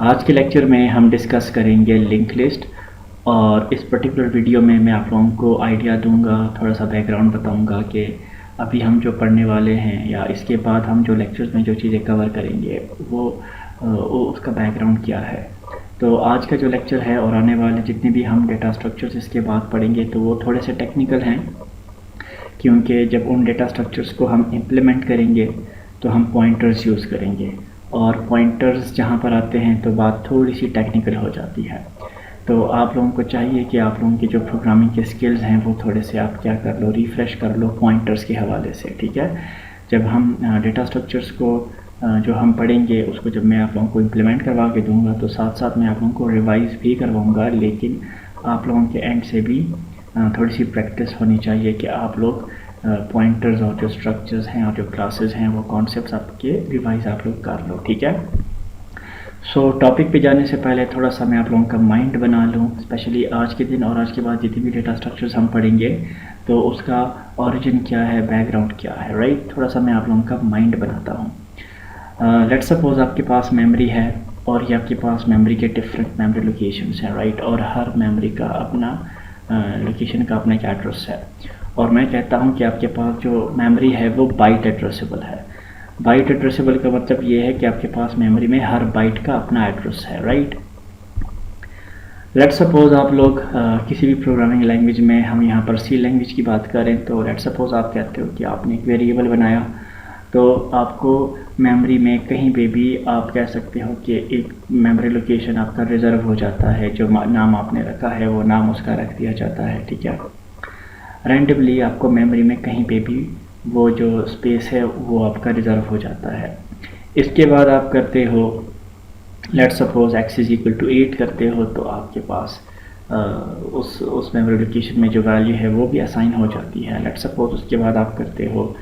आज के लेक्चर में हम डिस्कस करेंगे लिंक लिस्ट। और इस पर्टिकुलर वीडियो में मैं आप लोगों को आइडिया दूंगा, थोड़ा सा बैकग्राउंड बताऊंगा कि अभी हम जो पढ़ने वाले हैं या इसके बाद हम जो लेक्चर्स में जो चीज़ें कवर करेंगे वो उसका बैकग्राउंड क्या है। तो आज का जो लेक्चर है और आने वाले जितने भी हम डेटा स्ट्रक्चर्स इसके बाद पढ़ेंगे तो वो थोड़े से टेक्निकल हैं, क्योंकि जब उन डेटा स्ट्रक्चर्स को हम इम्प्लीमेंट करेंगे तो हम पॉइंटर्स यूज़ करेंगे, और पॉइंटर्स जहाँ पर आते हैं तो बात थोड़ी सी टेक्निकल हो जाती है। तो आप लोगों को चाहिए कि आप लोगों की जो प्रोग्रामिंग के स्किल्स हैं वो थोड़े से आप क्या कर लो, रिफ़्रेश कर लो पॉइंटर्स के हवाले से, ठीक है। जब हम डेटा स्ट्रक्चर्स को जो हम पढ़ेंगे उसको जब मैं आप लोगों को इम्प्लीमेंट करवा के दूंगा तो साथ साथ मैं आप लोगों को रिवाइज़ भी करवाऊँगा, लेकिन आप लोगों के एंड से भी थोड़ी सी प्रैक्टिस होनी चाहिए कि आप लोग पॉइंटर्स और जो स्ट्रक्चर्स हैं और जो क्लासेस हैं वो कॉन्सेप्ट्स आपके रिवाइज आप लोग कर लो, ठीक है। सो टॉपिक पे जाने से पहले थोड़ा सा मैं आप लोगों का माइंड बना लूँ, स्पेशली आज के दिन और आज के बाद जितनी भी डेटा स्ट्रक्चर्स हम पढ़ेंगे तो उसका ओरिजिन क्या है, बैकग्राउंड क्या है, राइट। थोड़ा सा मैं आप लोगों का माइंड बनाता हूँ। लेट्स सपोज आपके पास मेमोरी है और ये आपके पास मेमोरी के डिफरेंट मेमोरी लोकेशंस हैं, राइट। और हर मेमोरी का अपना लोकेशन का अपना एक एड्रेस है, और मैं कहता हूँ कि आपके पास जो मेमोरी है वो बाइट एड्रेसेबल है। बाइट एड्रेसेबल का मतलब ये है कि आपके पास मेमोरी में हर बाइट का अपना एड्रेस है, राइट। लेट्स सपोज आप लोग किसी भी प्रोग्रामिंग लैंग्वेज में, हम यहाँ पर सी लैंग्वेज की बात करें तो लेट्स सपोज आप कहते हो कि आपने एक वेरिएबल बनाया, तो आपको मेमोरी में कहीं पे भी आप कह सकते हो कि एक मेमोरी लोकेशन आपका रिजर्व हो जाता है, जो नाम आपने रखा है वो नाम उसका रख दिया जाता है, ठीक है। रैंडमली आपको मेमोरी में कहीं पे भी वो जो स्पेस है वो आपका रिजर्व हो जाता है। इसके बाद आप करते हो let's suppose x is equal to 8 करते हो, तो आपके पास उस मेमोरी लोकेशन में जो वैल्यू है वो भी असाइन हो जाती है। लेट्स सपोज उसके बाद आप करते हो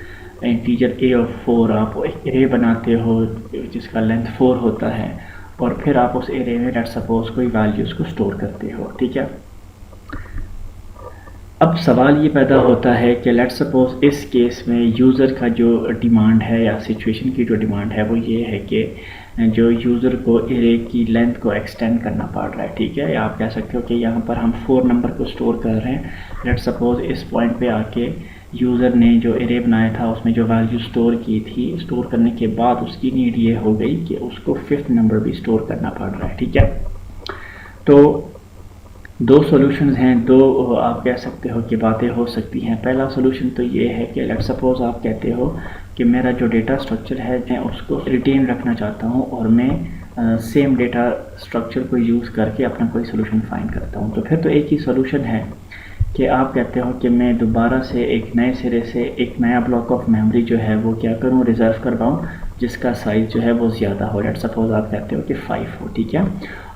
इंटीजर a ऑफ 4, आप एक एरे बनाते हो जिसका लेंथ 4 होता है, और फिर आप उस एरे में लेट्स सपोज कोई वैल्यूज़ को स्टोर करते हो, ठीक है। अब सवाल ये पैदा होता है कि लेट्स सपोज इस केस में यूज़र का जो डिमांड है या सिचुएशन की जो डिमांड है वो ये है कि जो यूज़र को एरे की लेंथ को एक्सटेंड करना पड़ रहा है, ठीक है। या आप कह सकते हो कि यहाँ पर हम 4 नंबर को स्टोर कर रहे हैं। लेट्स सपोज इस पॉइंट पे आके यूज़र ने जो एरे बनाया था उसमें जो वैल्यू स्टोर की थी, स्टोर करने के बाद उसकी नीड ये हो गई कि उसको 5th नंबर भी स्टोर करना पड़ रहा है, ठीक है। तो दो सॉल्यूशंस हैं, दो आप कह सकते हो कि बातें हो सकती हैं। पहला सॉल्यूशन तो ये है कि लेट्स सपोज आप कहते हो कि मेरा जो डेटा स्ट्रक्चर है मैं उसको रिटेन रखना चाहता हूँ और मैं सेम डेटा स्ट्रक्चर को यूज़ करके अपना कोई सॉल्यूशन फाइंड करता हूँ। तो फिर तो एक ही सॉल्यूशन है कि आप कहते हो कि मैं दोबारा से एक नए सिरे से एक नया ब्लॉक ऑफ मेमोरी जो है वो क्या करूँ, रिज़र्व करवाऊँ, जिसका साइज़ जो है वो ज़्यादा हो। लेट्स सपोज आप कहते हो कि 5 हो, ठीक है।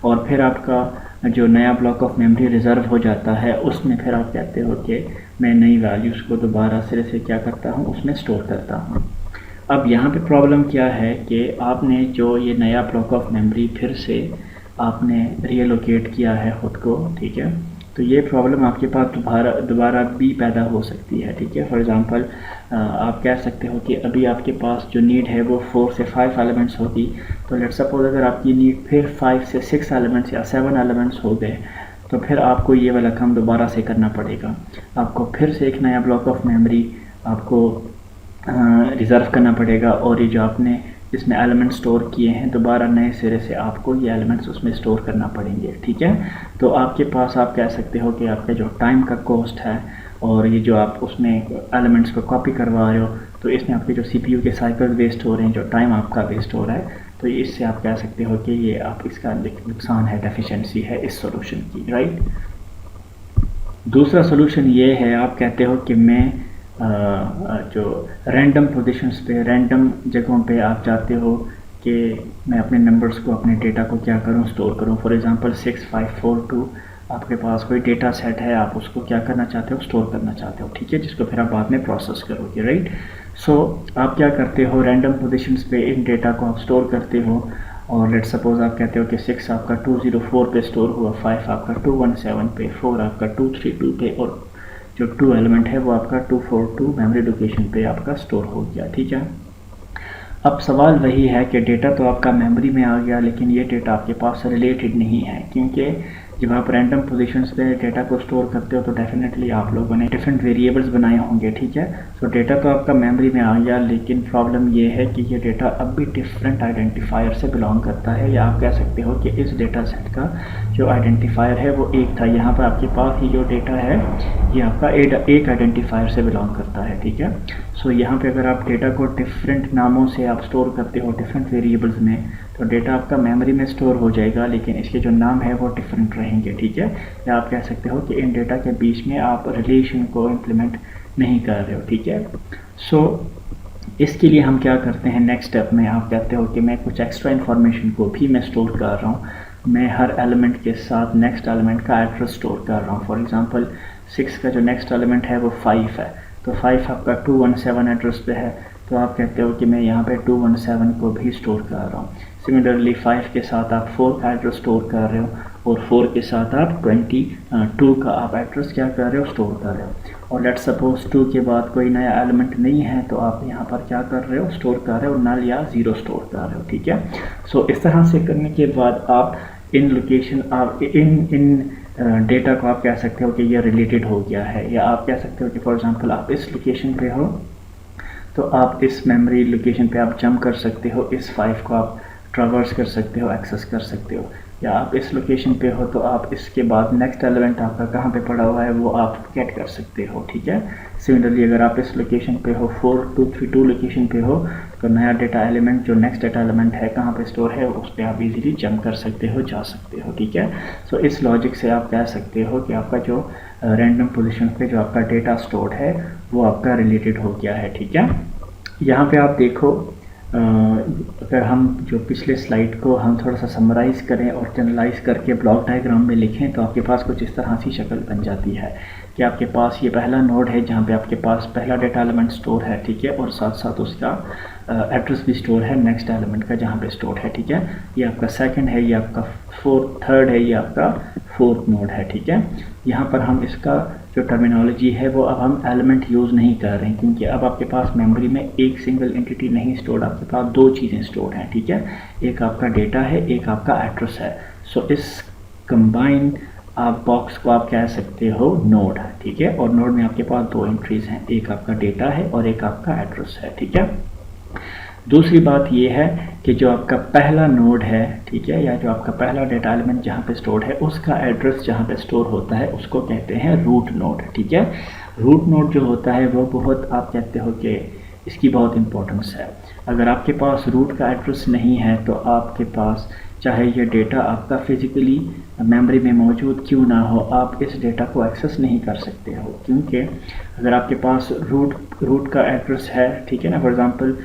और फिर आपका जो नया ब्लॉक ऑफ मेमोरी रिज़र्व हो जाता है उसमें फिर आप कहते हो कि मैं नई वैल्यूज़ को दोबारा सिरे से क्या करता हूँ, उसमें स्टोर करता हूँ। अब यहाँ पे प्रॉब्लम क्या है कि आपने जो ये नया ब्लॉक ऑफ मेमोरी फिर से आपने रीलोकेट किया है ख़ुद को, ठीक है। तो ये प्रॉब्लम आपके पास दोबारा भी पैदा हो सकती है, ठीक है। फॉर एग्ज़ाम्पल आप कह सकते हो कि अभी आपके पास जो नीड है वो 4 से 5 एलिमेंट्स होगी, तो लेट्स सपोज अगर आपकी नीड फिर 5 से 6 एलिमेंट्स या 7 एलिमेंट्स हो गए तो फिर आपको ये वाला काम दोबारा से करना पड़ेगा। आपको फिर से एक नया ब्लॉक ऑफ मेमोरी आपको रिज़र्व करना पड़ेगा, और ये जो आपने इसमें एलिमेंट स्टोर किए हैं दोबारा नए सिरे से आपको ये एलिमेंट्स उसमें स्टोर करना पड़ेंगे, ठीक है। तो आपके पास आप कह सकते हो कि आपका जो टाइम का कॉस्ट है और ये जो आप उसमें एलिमेंट्स को कॉपी करवा रहे हो तो इसमें आपके जो CPU के साइकिल वेस्ट हो रहे हैं, जो टाइम आपका वेस्ट हो रहा है, तो इससे आप कह सकते हो कि ये आप इसका नुकसान है, डेफिशिएंसी है इस सॉल्यूशन की, राइट। दूसरा सॉल्यूशन ये है, आप कहते हो कि मैं जो रैंडम पोजीशंस पे, रैंडम जगहों पे आप चाहते हो कि मैं अपने नंबर्स को, अपने डेटा को क्या करूं, स्टोर करूं। फॉर एग्जांपल 6542 आपके पास कोई डेटा सेट है, आप उसको क्या करना चाहते हो, स्टोर करना चाहते हो, ठीक है, जिसको फिर आप बाद में प्रोसेस करोगे, राइट। सो आप क्या करते हो, रैंडम पोजीशंस पे इन डेटा को आप स्टोर करते हो, और लेट्स सपोज आप कहते हो कि 6 आपका 204 पे स्टोर हुआ, 5 आपका 217 पे, 4 आपका 232 पे, और जो 2 एलिमेंट है वो आपका 242 मेमोरी लोकेशन पे आपका स्टोर हो गया, ठीक है। अब सवाल वही है कि डेटा तो आपका मेमोरी में आ गया, लेकिन ये डेटा आपके पास रिलेटेड नहीं है, क्योंकि जब आप रैंडम पोजीशंस पे डेटा को स्टोर करते हो तो डेफिनेटली आप लोगों ने डिफरेंट वेरिएबल्स बनाए होंगे, ठीक है। सो डेटा तो आपका मेमोरी में आ गया, लेकिन प्रॉब्लम ये है कि ये डेटा अब भी डिफरेंट आइडेंटिफायर से बिलोंग करता है, या आप कह सकते हो कि इस डेटा सेट का जो आइडेंटिफायर है वो एक था। यहाँ पर आपके पास ये जो डेटा है ये आपका एक आइडेंटिफायर से बिलोंग करता है, ठीक है। सो यहाँ पे अगर आप डेटा को डिफरेंट नामों से आप स्टोर करते हो डिफरेंट वेरिएबल्स में, तो डेटा आपका मेमोरी में स्टोर हो जाएगा, लेकिन इसके जो नाम है वो डिफरेंट रहेंगे, ठीक है। या आप कह सकते हो कि इन डेटा के बीच में आप रिलेशन को इम्प्लीमेंट नहीं कर रहे हो, ठीक है। सो इसके लिए हम क्या करते हैं, नेक्स्ट स्टेप में आप कहते हो कि मैं कुछ एक्स्ट्रा इन्फॉर्मेशन को भी मैं स्टोर कर रहा हूँ, मैं हर एलिमेंट के साथ नेक्स्ट एलिमेंट का एड्रेस स्टोर कर रहा हूँ। फॉर एग्जांपल 6 का जो नेक्स्ट एलिमेंट है वो 5 है, तो 5 आपका 217 एड्रेस पे है, तो आप कहते हो कि मैं यहाँ पे 217 को भी स्टोर कर रहा हूँ। सिमिलरली 5 के साथ आप 4 का एड्रेस स्टोर कर रहे हो, और 4 के साथ आप 22 का आप एड्रेस क्या कर रहे हो, स्टोर कर रहे हो। और लेट्स सपोज 2 के बाद कोई नया एलिमेंट नहीं है, तो आप यहाँ पर क्या कर रहे हो, स्टोर कर रहे हो नल या 0 स्टोर कर रहे हो, ठीक है। सो इस तरह से करने के बाद आप इन लोकेशन आप इन डेटा को आप कह सकते हो कि ये रिलेटेड हो गया है, या आप कह सकते हो कि फॉर एग्जांपल आप इस लोकेशन पे हो तो आप इस मेमोरी लोकेशन पे आप जंप कर सकते हो, इस 5 को आप ट्रैवर्स कर सकते हो, एक्सेस कर सकते हो। या आप इस लोकेशन पे हो तो आप इसके बाद नेक्स्ट एलिमेंट आपका कहाँ पे पड़ा हुआ है वो आप गेट कर सकते हो, ठीक है। सिमिलरली अगर आप इस लोकेशन पे हो 4232 लोकेशन पे हो, तो नया डेटा एलिमेंट जो नेक्स्ट डेटा एलिमेंट है कहाँ पे स्टोर है उस पर आप इजीली जंप कर सकते हो, जा सकते हो, ठीक है। सो इस लॉजिक से आप कह सकते हो कि आपका जो रैंडम पोजीशन पे जो आपका डेटा स्टोर्ड है वो आपका रिलेटेड हो गया है, ठीक है। यहाँ पे आप देखो, अगर हम जो पिछले स्लाइड को हम थोड़ा सा समराइज़ करें और जनरलाइज करके ब्लॉक डायग्राम में लिखें, तो आपके पास कुछ इस तरह सी शक्ल बन जाती है कि आपके पास ये पहला नोड है जहाँ पे आपके पास पहला डेटा एलिमेंट स्टोर है, ठीक है, और साथ साथ उसका एड्रेस भी स्टोर है नेक्स्ट एलिमेंट का जहाँ पे स्टोर है, ठीक है। ये आपका सेकंड है, ये आपका थर्ड है, ये आपका फोर्थ नोड है, ठीक है। यहाँ पर हम इसका जो टर्मिनोलॉजी है वो अब हम एलिमेंट यूज़ नहीं कर रहे हैं, क्योंकि अब आपके पास मेमोरी में एक सिंगल एंटिटी नहीं स्टोर्ड, आपके पास दो चीज़ें स्टोर्ड हैं, ठीक है। एक आपका डेटा है, एक आपका एड्रेस है। सो इस कंबाइन आप बॉक्स को आप कह सकते हो नोड, ठीक है। और नोड में आपके पास दो एंट्रीज हैं, एक आपका डेटा है और एक आपका एड्रेस है, ठीक है। दूसरी बात ये है कि जो आपका पहला नोड है, ठीक है, या जो आपका पहला डेटा एलिमेंट जहाँ पे स्टोर है उसका एड्रेस जहाँ पे स्टोर होता है उसको कहते हैं रूट नोड, ठीक है। रूट नोड जो होता है वो बहुत, आप कहते हो कि इसकी बहुत इंपॉर्टेंस है। अगर आपके पास रूट का एड्रेस नहीं है तो आपके पास चाहे ये डेटा आपका फिजिकली मेमोरी में मौजूद क्यों ना हो, आप इस डेटा को एक्सेस नहीं कर सकते हो, क्योंकि अगर आपके पास रूट का एड्रेस है, ठीक है ना, फॉर एग्जांपल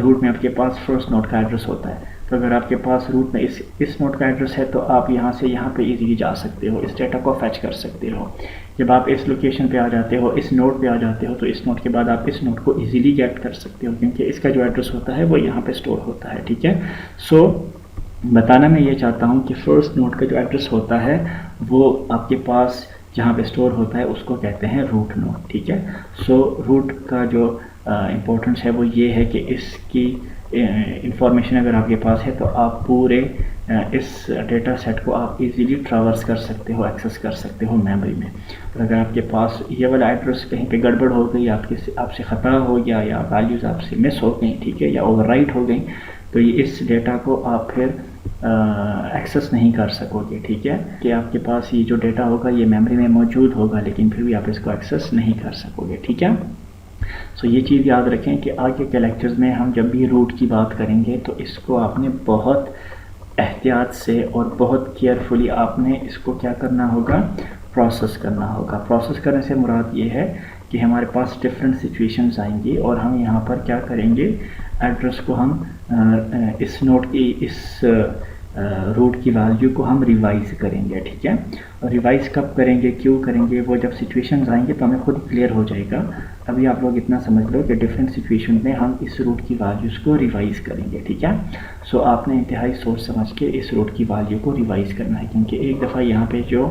रूट में आपके पास फर्स्ट नोड का एड्रेस होता है, तो अगर आपके पास रूट में इस नोड का एड्रेस है तो आप यहाँ से यहाँ पे इजीली जा सकते हो, इस डेटा को फैच कर सकते हो। जब आप इस लोकेशन पे आ जाते हो, इस नोड पे आ जाते हो, तो इस नोड के बाद आप इस नोड को इजीली गेट कर सकते हो, क्योंकि इसका जो एड्रेस होता है वो यहाँ पे स्टोर होता है, ठीक है। सो बताना मैं ये चाहता हूँ कि फर्स्ट नोड का जो एड्रेस होता है वो आपके पास जहाँ पे स्टोर होता है उसको कहते हैं रूट नोड, ठीक है। सो रूट का जो इम्पोर्टेंस है वो ये है कि इसकी इंफॉर्मेशन अगर आपके पास है तो आप पूरे इस डेटा सेट को आप इजीली ट्रैवर्स कर सकते हो, एक्सेस कर सकते हो मेमोरी में। और अगर आपके पास ये वाला एड्रेस कहीं पे गड़बड़ हो गई, आपसे ख़ता हो गया, या वैल्यूज़ आपसे मिस हो गई, ठीक है, या ओवरराइट हो गई, तो ये इस डेटा को आप फिर एक्सेस नहीं कर सकोगे, ठीक है। कि आपके पास ये जो डेटा होगा ये मेमोरी में मौजूद होगा, लेकिन फिर भी आप इसको एक्सेस नहीं कर सकोगे, ठीक है। सो ये चीज़ याद रखें कि आगे के लेक्चर्स में हम जब भी रूट की बात करेंगे तो इसको आपने बहुत एहतियात से और बहुत केयरफुली आपने इसको क्या करना होगा, प्रोसेस करना होगा। प्रोसेस करने से मुराद ये है कि हमारे पास डिफरेंट सिचुएशंस आएंगी और हम यहाँ पर क्या करेंगे, एड्रेस को हम इस नोड की इस रूट की वैल्यू को हम रिवाइज़ करेंगे, ठीक है। और रिवाइज़ कब करेंगे, क्यों करेंगे, वो जब सिचुएशंस आएंगे तो हमें खुद क्लियर हो जाएगा। अभी आप लोग इतना समझ लो कि डिफरेंट सिचुएशन में हम इस रूट की वैल्यूज़ को रिवाइज़ करेंगे, ठीक है। सो आपने इंतहाई सोच समझ के इस रूट की वैल्यू को रिवाइज़ करना है, क्योंकि एक दफ़ा यहाँ पे जो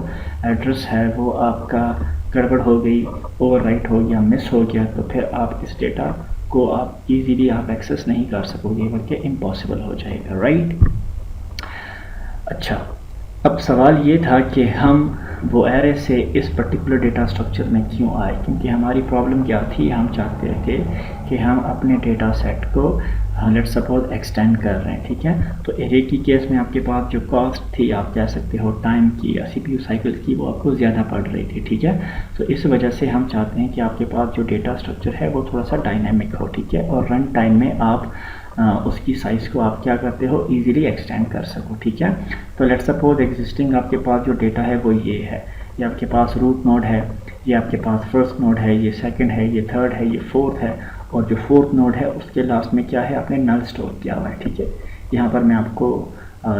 एड्रेस है वो आपका गड़बड़ हो गई, ओवरराइट हो गया, मिस हो गया, तो फिर आप इस डेटा को आप इजीली आप एक्सेस नहीं कर सकोगे, बल्कि इम्पॉसिबल हो जाएगा, राइट। अच्छा, अब सवाल ये था कि हम वो एरे से इस पर्टिकुलर डेटा स्ट्रक्चर में क्यों आए, क्योंकि हमारी प्रॉब्लम क्या थी, हम चाहते थे कि हम अपने डेटा सेट को लेट्स सपोज एक्सटेंड कर रहे हैं, ठीक है। तो एरे की केस में आपके पास जो कॉस्ट थी, आप कह सकते हो टाइम की या सीपीयू साइकिल की, वो आपको ज़्यादा पड़ रही थी, ठीक है। तो इस वजह से हम चाहते हैं कि आपके पास जो डेटा स्ट्रक्चर है वो थोड़ा सा डायनामिक हो, ठीक है, और रन टाइम में आप उसकी साइज़ को आप क्या करते हो, इजीली एक्सटेंड कर सको, ठीक है। तो लेट्स सपोज एग्जिस्टिंग आपके पास जो डेटा है वो ये है, ये आपके पास रूट नोड है, ये आपके पास फर्स्ट नोड है, ये सेकंड है, ये थर्ड है, ये फोर्थ है, और जो फोर्थ नोड है उसके लास्ट में क्या है, आपने नल स्टोर किया हुआ है, ठीक है। यहाँ पर मैं आपको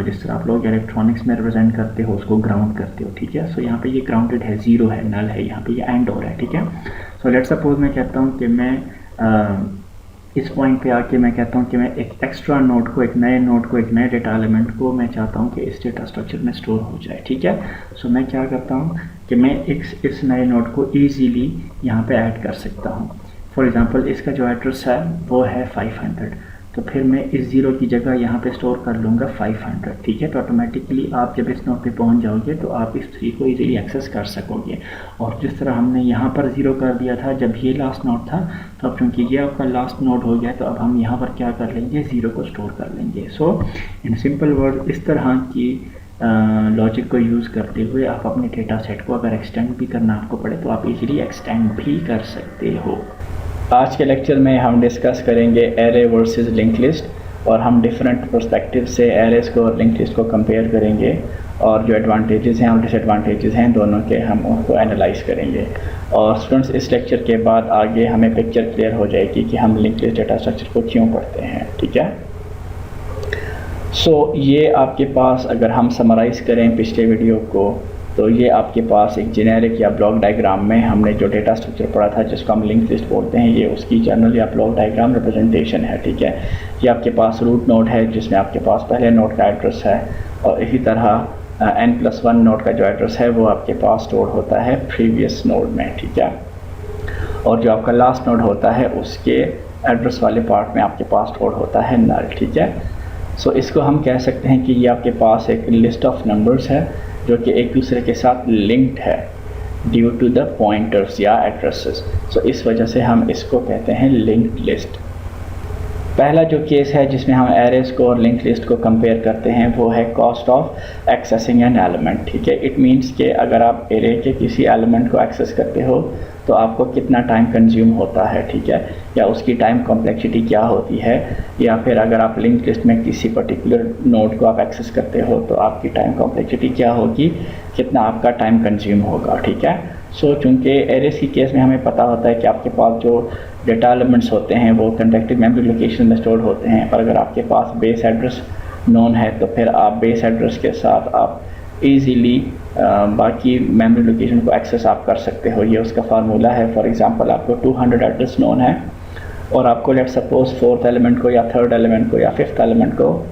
जिस तरह आप लोग इलेक्ट्रॉनिक्स में रिप्रेजेंट करते हो उसको ग्राउंड करते हो, ठीक है। सो यहाँ पे ये ग्राउंडेड है, ज़ीरो है, नल है, यहाँ पे ये एंड हो रहा है, ठीक है। सो लेट्स सपोज मैं कहता हूँ कि मैं इस पॉइंट पे आके मैं कहता हूँ कि मैं एक एक्स्ट्रा नोड को, एक नए नोड को, एक नए डेटा एलिमेंट को मैं चाहता हूँ कि इस डेटा स्ट्रक्चर में स्टोर हो जाए, ठीक है। सो मैं क्या करता हूँ कि मैं इस नए नोड को ईजीली यहाँ पे ऐड कर सकता हूँ। फॉर एग्जांपल इसका जो एड्रेस है वो है 500, तो फिर मैं इस ज़ीरो की जगह यहाँ पे स्टोर कर लूँगा 500, ठीक है। तो ऑटोमेटिकली आप जब इस नोड पे पहुँच जाओगे तो आप इस 3 को इजीली एक्सेस कर सकोगे। और जिस तरह हमने यहाँ पर 0 कर दिया था जब ये लास्ट नोड था, तो अब चूँकि ये आपका लास्ट नोड हो गया, तो अब हम यहाँ पर क्या कर लेंगे, 0 को स्टोर कर लेंगे। सो इन सिंपल वर्ड, इस तरह की लॉजिक को यूज़ करते हुए आप अपने डेटा सेट को अगर एक्सटेंड भी करना आपको पड़े तो आप इजीली एक्सटेंड भी कर सकते हो। आज के लेक्चर में हम डिस्कस करेंगे एरे वर्सेस लिंक लिस्ट, और हम डिफरेंट पर्सपेक्टिव से एरेस को और लिंक लिस्ट को कंपेयर करेंगे, और जो एडवांटेजेस हैं और डिसएडवांटेजेस हैं दोनों के हम उनको एनालाइज करेंगे। और स्टूडेंट्स, इस लेक्चर के बाद आगे हमें पिक्चर क्लियर हो जाएगी कि हम लिंक लिस्ट डेटा स्ट्रक्चर को क्यों पढ़ते हैं, ठीक है। सो ये आपके पास, अगर हम समराइज़ करें पिछले वीडियो को, तो ये आपके पास एक जेनेरिक या ब्लॉक डायग्राम में हमने जो डेटा स्ट्रक्चर पढ़ा था जिसको हम लिंक लिस्ट बोलते हैं, ये उसकी जनरल या ब्लॉक डायग्राम रिप्रेजेंटेशन है, ठीक है। ये आपके पास रूट नोड है जिसमें आपके पास पहले नोड का एड्रेस है, और इसी तरह n+1 नोड का जो एड्रेस है वो आपके पास स्टोर होता है प्रीवियस नोड में, ठीक है। और जो आपका लास्ट नोड होता है उसके एड्रेस वाले पार्ट में आपके पास स्टोर होता है नल, ठीक है। सो इसको हम कह सकते हैं कि ये आपके पास एक लिस्ट ऑफ नंबर्स है जो कि एक दूसरे के साथ लिंक्ड है ड्यू टू द पॉइंटर्स या एड्रेसेस। सो इस वजह से हम इसको कहते हैं लिंक्ड लिस्ट। पहला जो केस है जिसमें हम एरेज को और लिंक लिस्ट को कंपेयर करते हैं वो है cost of accessing an element, ठीक है। इट मीन्स कि अगर आप एरे के किसी एलिमेंट को एक्सेस करते हो तो आपको कितना टाइम कंज्यूम होता है, ठीक है, या उसकी टाइम कॉम्प्लेक्सिटी क्या होती है, या फिर अगर आप लिंक लिस्ट में किसी पर्टिकुलर नोड को आप एक्सेस करते हो तो आपकी टाइम कॉम्प्लेक्सिटी क्या होगी, कितना आपका टाइम कंज्यूम होगा, ठीक है। सो चूँकि एरेज की केस में हमें पता होता है कि आपके पास जो डेटा एलिमेंट्स होते हैं वो कंटेक्टिव मेमोरी लोकेशन में स्टोर होते हैं, पर अगर आपके पास बेस एड्रेस नोन है तो फिर आप बेस एड्रेस के साथ आप इजीली बाकी मेमोरी लोकेशन को एक्सेस आप कर सकते हो। ये उसका फार्मूला है। फॉर एग्जांपल आपको 200 एड्रेस नोन है और आपको लेट्स सपोज फोर्थ एलिमेंट को या थर्ड एलिमेंट को या फिफ्थ एलिमेंट को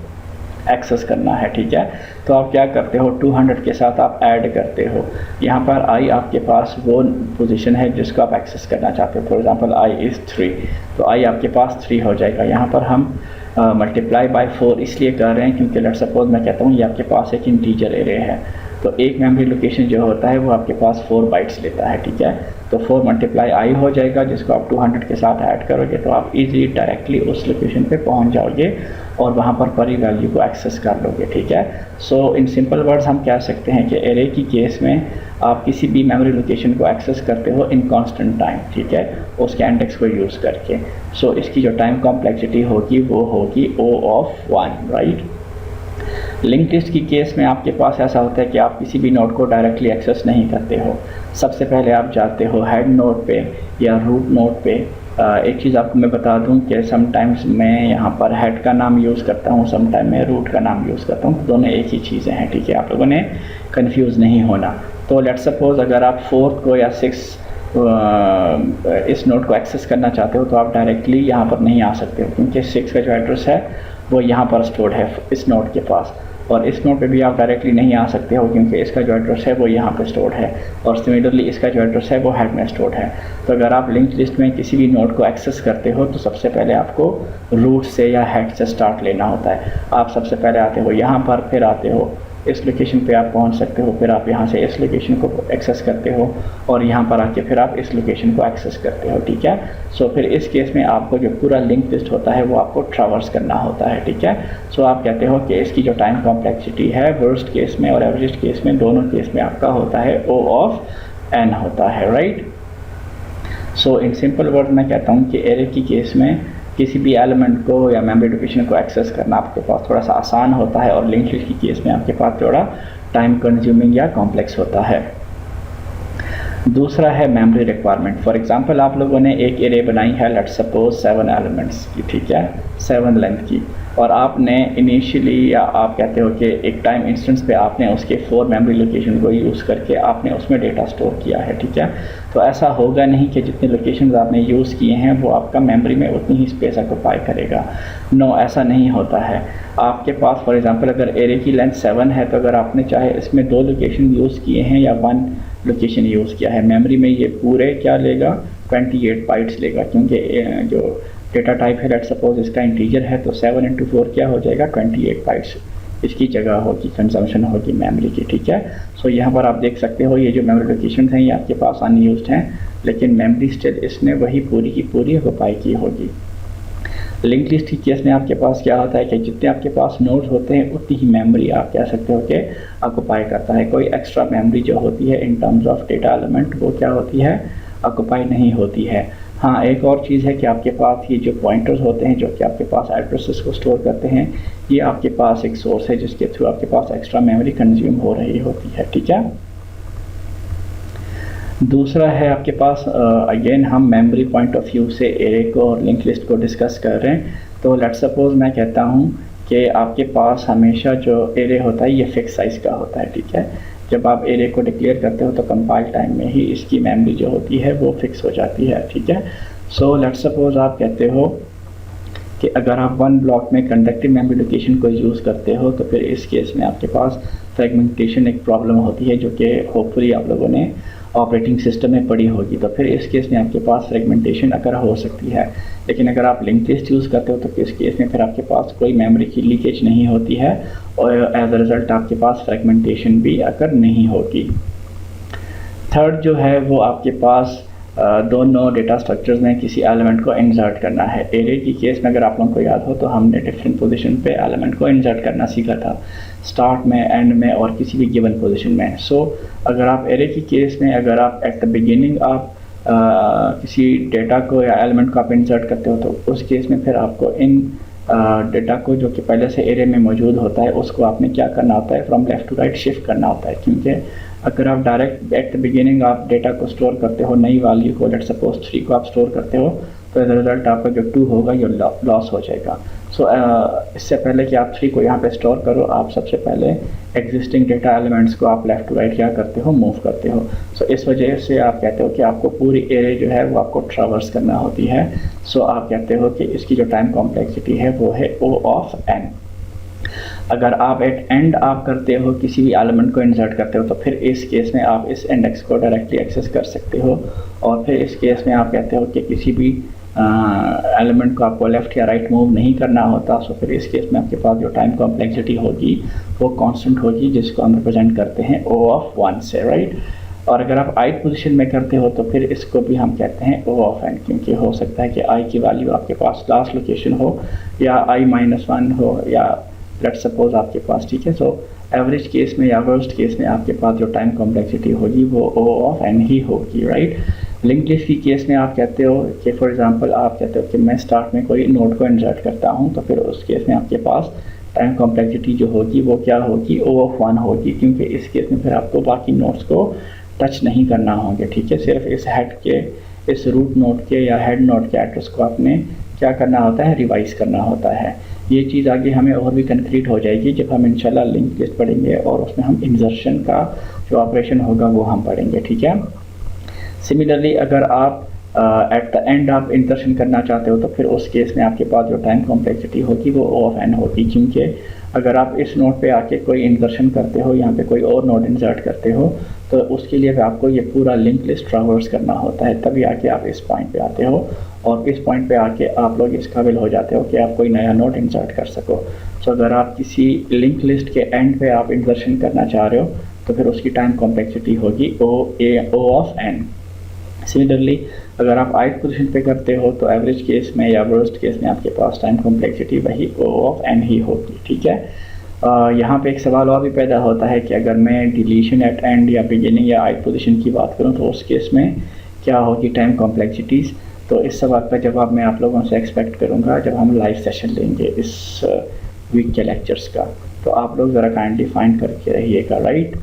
एक्सेस करना है, ठीक है। तो आप क्या करते हो, 200 के साथ आप ऐड करते हो। यहाँ पर आई आपके पास वो पोजीशन है जिसको आप एक्सेस करना चाहते हो। फॉर एग्जांपल आई इज़ 3, तो आई आपके पास 3 हो जाएगा। यहाँ पर हम मल्टीप्लाई बाय 4 इसलिए कर रहे हैं क्योंकि लेट्स सपोज मैं कहता हूँ ये आपके पास एक इंटीजर एरे है, तो एक मेमोरी लोकेशन जो होता है वो आपके पास 4 बाइट्स लेता है, ठीक है। तो 4 मल्टीप्लाई आई हो जाएगा, जिसको आप 200 के साथ ऐड करोगे तो आप इजीली डायरेक्टली उस लोकेशन पे पहुंच जाओगे और वहां पर परी वैल्यू को एक्सेस कर लोगे, ठीक है। सो इन सिंपल वर्ड्स हम कह सकते हैं कि एरे की केस में आप किसी भी मेमोरी लोकेशन को एक्सेस करते हो इन कांस्टेंट टाइम, ठीक है, उसके इंडेक्स को यूज़ करके। सो इसकी जो टाइम कॉम्प्लेक्सिटी होगी वो होगी O of 1, right. Link list की केस में आपके पास ऐसा होता है कि आप किसी भी नोड को डायरेक्टली एक्सेस नहीं करते हो। सबसे पहले आप जाते हो हेड नोड पे या रूट नोड पे। एक चीज़ आपको मैं बता दूं कि समटाइम्स मैं यहाँ पर हेड का नाम यूज़ करता हूँ, समटाइम मैं रूट का नाम यूज़ करता हूँ, दोनों एक ही चीज़ें हैं, ठीक है। आप लोगों ने कंफ्यूज नहीं होना। तो लेट्स सपोज अगर आप फोर्थ को या सिक्स इस नोड को एक्सेस करना चाहते हो तो आप डायरेक्टली यहाँ पर नहीं आ सकते हो क्योंकि 6 का जो एड्रेस है वो यहाँ पर स्टोर्ड है इस नोड के पास। और इस नोड पे भी आप डायरेक्टली नहीं आ सकते हो क्योंकि इसका जो एड्रेस है वो यहाँ पे स्टोर्ड है और सिमिलरली इसका जो एड्रेस है वो हेड में स्टोर्ड है। तो अगर आप लिंक लिस्ट में किसी भी नोड को एक्सेस करते हो तो सबसे पहले आपको रूट से या हेड से स्टार्ट लेना होता है। आप सबसे पहले आते हो यहाँ पर, फिर आते हो इस लोकेशन पे आप पहुंच सकते हो, फिर आप यहाँ से इस लोकेशन को एक्सेस करते हो और यहाँ पर आके फिर आप इस लोकेशन को एक्सेस करते हो, ठीक है। सो फिर इस केस में आपको जो पूरा लिंक लिस्ट होता है वो आपको ट्रैवर्स करना होता है, ठीक है। सो आप कहते हो कि इसकी जो टाइम कॉम्प्लेक्सिटी है वर्स्ट केस में और एवरेज केस में, दोनों केस में आपका होता है O ऑफ n होता है, right. So in simple word मैं कहता हूँ कि एरे की केस में किसी भी एलिमेंट को या मेमोरी लोकेशन को एक्सेस करना आपके पास थोड़ा सा आसान होता है और लिंक लिस्ट की केस में आपके पास थोड़ा टाइम कंज्यूमिंग या कॉम्प्लेक्स होता है। दूसरा है मेमोरी रिक्वायरमेंट। फॉर एग्जांपल आप लोगों ने एक एरे बनाई है, लेट्स सपोज 7 एलिमेंट्स की, ठीक है, 7 लेंथ की, और आपने इनिशियली या आप कहते हो कि एक टाइम इंस्टेंस पे आपने उसके 4 मेमोरी लोकेशन को यूज़ करके आपने उसमें डेटा स्टोर किया है, ठीक है। तो ऐसा होगा नहीं कि जितने लोकेशंस आपने यूज़ किए हैं वो आपका मेमोरी में उतनी ही स्पेस ऑक्यूपाई करेगा। नो, ऐसा नहीं होता है। आपके पास फॉर एग्जांपल अगर एरे की लेंथ 7 है तो अगर आपने चाहे इसमें 2 लोकेशन यूज़ किए हैं या 1 लोकेशन यूज़ किया है, मेमोरी में ये पूरे क्या लेगा, 28 बाइट्स लेगा, क्योंकि जो डेटा टाइप है लेट्स सपोज इसका इंटीजर है तो 7 × 4 क्या हो जाएगा, 28 बाइट्स इसकी जगह होगी, कंजम्पशन होगी मेमोरी की, ठीक है। सो यहाँ पर आप देख सकते हो ये जो मेमोरी लोकेशन हैं ये आपके पास अनयूज्ड हैं, लेकिन मेमोरी स्टिल इसने वही पूरी की पूरी ऑक्यूपाई की होगी। लिंक लिस्ट की केस में आपके पास क्या होता है कि जितने आपके पास नोड्स होते हैं उतनी ही मेमोरी आप कह सकते हो कि ऑक्यूपाई करता है। कोई एक्स्ट्रा मेमोरी जो होती है in terms of data element वो क्या होती है, ऑक्यूपाई नहीं होती है। हाँ, एक और चीज़ है कि आपके पास ये जो पॉइंटर्स होते हैं जो कि आपके पास एड्रेसेस को स्टोर करते हैं, ये आपके पास एक सोर्स है जिसके थ्रू आपके पास एक्स्ट्रा मेमोरी कंज्यूम हो रही होती है, ठीक है। दूसरा है आपके पास अगेन हम मेमोरी पॉइंट ऑफ व्यू से एरे को और लिंक लिस्ट को डिस्कस कर रहे हैं। तो लेट्स सपोज मैं कहता हूँ कि आपके पास हमेशा जो एरे होता है ये फिक्स साइज़ का होता है, ठीक है। जब आप एरे को डिक्लेयर करते हो तो कंपाइल टाइम में ही इसकी मेमोरी जो होती है वो फिक्स हो जाती है, ठीक है। सो लेट्स सपोज आप कहते हो कि अगर आप 1 ब्लॉक में कंडक्टिव मेमोरी लोकेशन को यूज़ करते हो तो फिर इस केस में आपके पास फ्रेगमेंटेशन एक प्रॉब्लम होती है जो कि होपफुली आप लोगों ने ऑपरेटिंग सिस्टम में पड़ी होगी। तो फिर इस केस में आपके पास फ्रेगमेंटेशन अगर हो सकती है, लेकिन अगर आप लिंक लिस्ट यूज़ करते हो तो इस केस में फिर आपके पास कोई मेमोरी की लीकेज नहीं होती है और एज अ रिज़ल्ट आपके पास फ्रेगमेंटेशन भी अगर नहीं होगी। थर्ड जो है वो आपके पास दोनों डेटा स्ट्रक्चर्स में किसी एलिमेंट को इंसर्ट करना है। एरे की केस में अगर आप लोगों को याद हो तो हमने डिफरेंट पोजीशन पे एलिमेंट को इंसर्ट करना सीखा था, स्टार्ट में, एंड में और किसी भी गिवन पोजीशन में। सो अगर आप एरे की केस में अगर आप एट द बिगिनिंग आप किसी डेटा को या एलिमेंट को आप इंसर्ट करते हो तो उस केस में फिर आपको इन डेटा को जो कि पहले से एरे में मौजूद होता है उसको आपने क्या करना होता है, from left to right shift करना होता है। क्योंकि अगर आप डायरेक्ट एट द बिगिनिंग आप डेटा को स्टोर करते हो, नई वैल्यू को लेट्स सपोज 3 को आप स्टोर करते हो तो एज अ रिजल्ट आपका जो 2 होगा ये लॉस हो जाएगा। सो इससे पहले कि आप 3 को यहाँ पे स्टोर करो, आप सबसे पहले एग्जिस्टिंग डेटा एलिमेंट्स को आप लेफ़्ट टू राइट क्या करते हो, मूव करते हो। सो इस वजह से आप कहते हो कि आपको पूरी एरे जो है वो आपको ट्रैवर्स करना होती है। सो आप कहते हो कि इसकी जो टाइम कॉम्प्लेक्सिटी है वो है O ऑफ n। अगर आप एट एंड आप करते हो किसी भी एलिमेंट को इंसर्ट करते हो तो फिर इस केस में आप इस इंडेक्स को डायरेक्टली एक्सेस कर सकते हो और फिर इस केस में आप कहते हो कि किसी भी एलिमेंट को आपको लेफ़्ट या राइट मूव नहीं करना होता। सो फिर इस केस में आपके पास जो टाइम कॉम्प्लेक्सिटी होगी वो कांस्टेंट होगी जिसको हम रिप्रेजेंट करते हैं O ऑफ 1 से, राइट। और अगर आप i पोजीशन में करते हो तो फिर इसको भी हम कहते हैं O ऑफ n, क्योंकि हो सकता है कि i की वैल्यू आपके पास लास्ट लोकेशन हो या i-1 हो या लेट्स सपोज आपके पास, ठीक है। सो एवरेज केस में या वर्स्ट केस में आपके पास जो टाइम कॉम्प्लेक्सिटी होगी वो O ऑफ n ही होगी, राइट। लिंक लिस्ट की केस में आप कहते हो कि फॉर एग्जांपल आप कहते हो कि मैं स्टार्ट में कोई नोड को इंसर्ट करता हूं तो फिर उस केस में आपके पास टाइम कॉम्प्लेक्सिटी जो होगी वो क्या होगी, O ऑफ 1 होगी, क्योंकि इस केस में फिर आपको बाकी नोड्स को टच नहीं करना होंगे, ठीक है। सिर्फ इस हेड के, इस रूट नोड के या हेड नोड के एड्रेस को आपने क्या करना होता है, रिवाइज करना होता है। ये चीज़ आगे हमें और भी कंक्रीट हो जाएगी जब हम इंशाल्लाह लिंक लिस्ट पढ़ेंगे और उसमें हम इंसर्शन का जो ऑपरेशन होगा वो हम पढ़ेंगे, ठीक है। सिमिलरली अगर आप एट द एंड आप इंसर्शन करना चाहते हो तो फिर उस केस में आपके पास जो टाइम कॉम्प्लेक्सिटी होगी वो O ऑफ n होगी, क्योंकि अगर आप इस नोड पे आके कोई इंसर्शन करते हो, यहाँ पे कोई और नोड इंसर्ट करते हो, तो उसके लिए आपको ये पूरा लिंक लिस्ट ट्रावर्स करना होता है, तभी आके आप इस पॉइंट पे आते हो और इस पॉइंट पे आके आप लोग इस काबिल हो जाते हो कि आप कोई नया नोड इंसर्ट कर सको। तो अगर आप किसी लिंक लिस्ट के एंड पे आप इंसर्शन करना चाह रहे हो तो फिर उसकी टाइम कॉम्प्लेक्सिटी होगी O ऑफ n। सिमिलरली अगर आप ith पोजीशन पे करते हो तो एवरेज केस में या वर्स्ट केस में आपके पास टाइम कॉम्प्लेक्सिटी वही O ऑफ n ही होगी, ठीक है। यहाँ पे एक सवाल और भी पैदा होता है कि अगर मैं डिलीशन एट एंड या बिगिनिंग या ith पोजीशन की बात करूँ तो उस केस में क्या होगी टाइम कॉम्प्लेक्सिटीज़। तो इस सवाल का जवाब मैं आप लोगों से एक्सपेक्ट करूँगा जब हम लाइव सेशन लेंगे इस वीक के लेक्चर्स का, तो आप लोग ज़रा काइंडली फाइंड करके रहिएगा, राइट।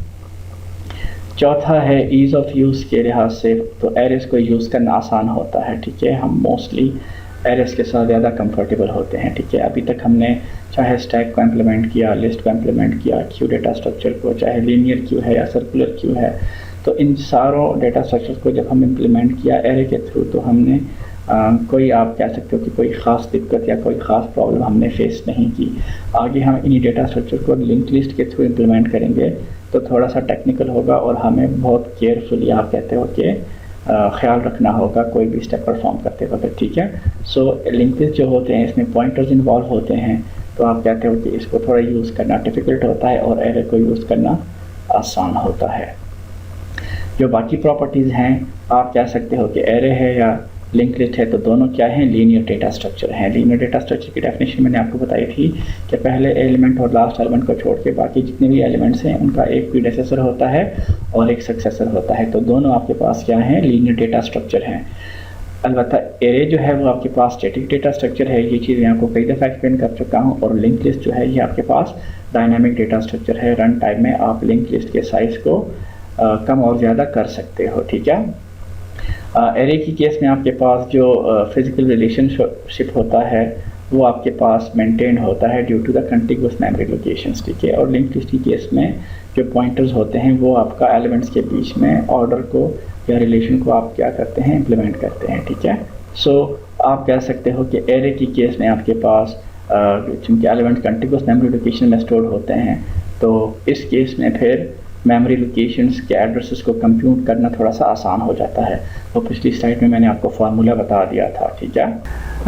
चौथा है ईज़ ऑफ यूज़ के लिहाज से, तो एरेस को यूज़ करना आसान होता है, ठीक है। हम मोस्टली एरेस के साथ ज़्यादा कंफर्टेबल होते हैं, ठीक है। अभी तक हमने चाहे स्टैक को इम्प्लीमेंट किया, लिस्ट को इम्प्लीमेंट किया, क्यू डेटा स्ट्रक्चर को, चाहे लीनियर क्यू है या सर्कुलर क्यू है, तो इन सारों डेटा स्ट्रक्चर को जब हम इम्प्लीमेंट किया एरे के थ्रू तो हमने कोई आप कह सकते हो कि कोई ख़ास दिक्कत या कोई ख़ास प्रॉब्लम हमने फेस नहीं की। आगे हम इन्हीं डेटा स्ट्रक्चर को लिंक लिस्ट के थ्रू इम्प्लीमेंट करेंगे तो थोड़ा सा टेक्निकल होगा और हमें बहुत केयरफुली आप कहते हो कि ख्याल रखना होगा कोई भी स्टेप परफॉर्म करते वक्त, ठीक है। सो लिंक लिस्ट जो होते हैं इसमें पॉइंटर्स इन्वॉल्व होते हैं, तो आप कहते हो कि इसको थोड़ा यूज़ करना डिफ़िकल्ट होता है और एरे को यूज़ करना आसान होता है। जो बाकी प्रॉपर्टीज़ हैं आप कह सकते हो कि एरे है या लिंक लिस्ट है, तो दोनों क्या हैं, लीनियर डेटा स्ट्रक्चर हैं। लीनियर डेटा स्ट्रक्चर की डेफिनेशन मैंने आपको बताई थी कि पहले एलिमेंट और लास्ट एलिमेंट को छोड़ के बाकी जितने भी एलिमेंट्स हैं उनका एक प्रीडेसेसर होता है और एक सक्सेसर होता है, तो दोनों आपके पास क्या हैं, लीनियर डेटा स्ट्रक्चर हैं। अलबत्ता एरे जो है वो आपके पास स्टैटिक डेटा स्ट्रक्चर है, ये चीज़ मैं आपको कई दफ़ा एक्सप्लेन कर चुका हूँ, और लिंक लिस्ट जो है ये आपके पास डायनामिक डेटा स्ट्रक्चर है। रन टाइम में आप लिंक लिस्ट के साइज़ को कम और ज़्यादा कर सकते हो, ठीक है। एरे की केस में आपके पास जो फिज़िकल रिलेशनशिप होता है वो आपके पास मेंटेन होता है due to the contiguous memory locations, ठीक है। और लिंक लिस्ट की केस में जो पॉइंटर्स होते हैं वो आपका एलिमेंट्स के बीच में ऑर्डर को या रिलेशन को आप क्या करते हैं, इम्प्लीमेंट करते हैं, ठीक है। सो आप कह सकते हो कि एरे की केस में आपके पास चूँकि एलिमेंट्स कंटिग्यूअस मेमोरी लोकेशन में स्टोर होते हैं, तो इस केस में फिर मेमोरी लोकेशंस के एड्रेसेस को कंप्यूट करना थोड़ा सा आसान हो जाता है। तो पिछली स्लाइड में मैंने आपको फार्मूला बता दिया था, ठीक है।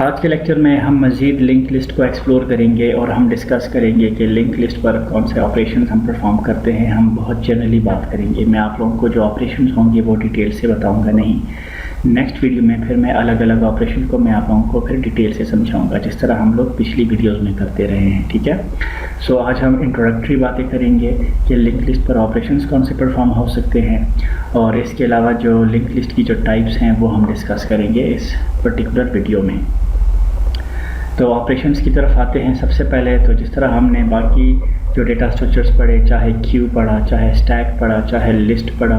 आज के लेक्चर में हम मज़ीद लिंक लिस्ट को एक्सप्लोर करेंगे और हम डिस्कस करेंगे कि लिंक लिस्ट पर कौन से ऑपरेशंस हम परफॉर्म करते हैं। हम बहुत जनरली बात करेंगे, मैं आप लोगों को जो ऑपरेशंस होंगे वो डिटेल से बताऊंगा नहीं। नेक्स्ट वीडियो में फिर मैं अलग अलग ऑपरेशन को मैं आप लोगों को फिर डिटेल से समझाऊंगा, जिस तरह हम लोग पिछली वीडियोज़ में करते रहे हैं, ठीक है। सो आज हम इंट्रोडक्टरी बातें करेंगे कि लिंक लिस्ट पर ऑपरेशंस कौन से परफॉर्म हो सकते हैं, और इसके अलावा जो लिंक लिस्ट की जो टाइप्स हैं वो हम डिस्कस करेंगे इस पर्टिकुलर वीडियो में। तो ऑपरेशंस की तरफ आते हैं। सबसे पहले तो जिस तरह हमने बाकी जो डेटा स्ट्रक्चर्स पढ़े, चाहे क्यू पढ़ा, चाहे स्टैक पढ़ा, चाहे लिस्ट पढ़ा,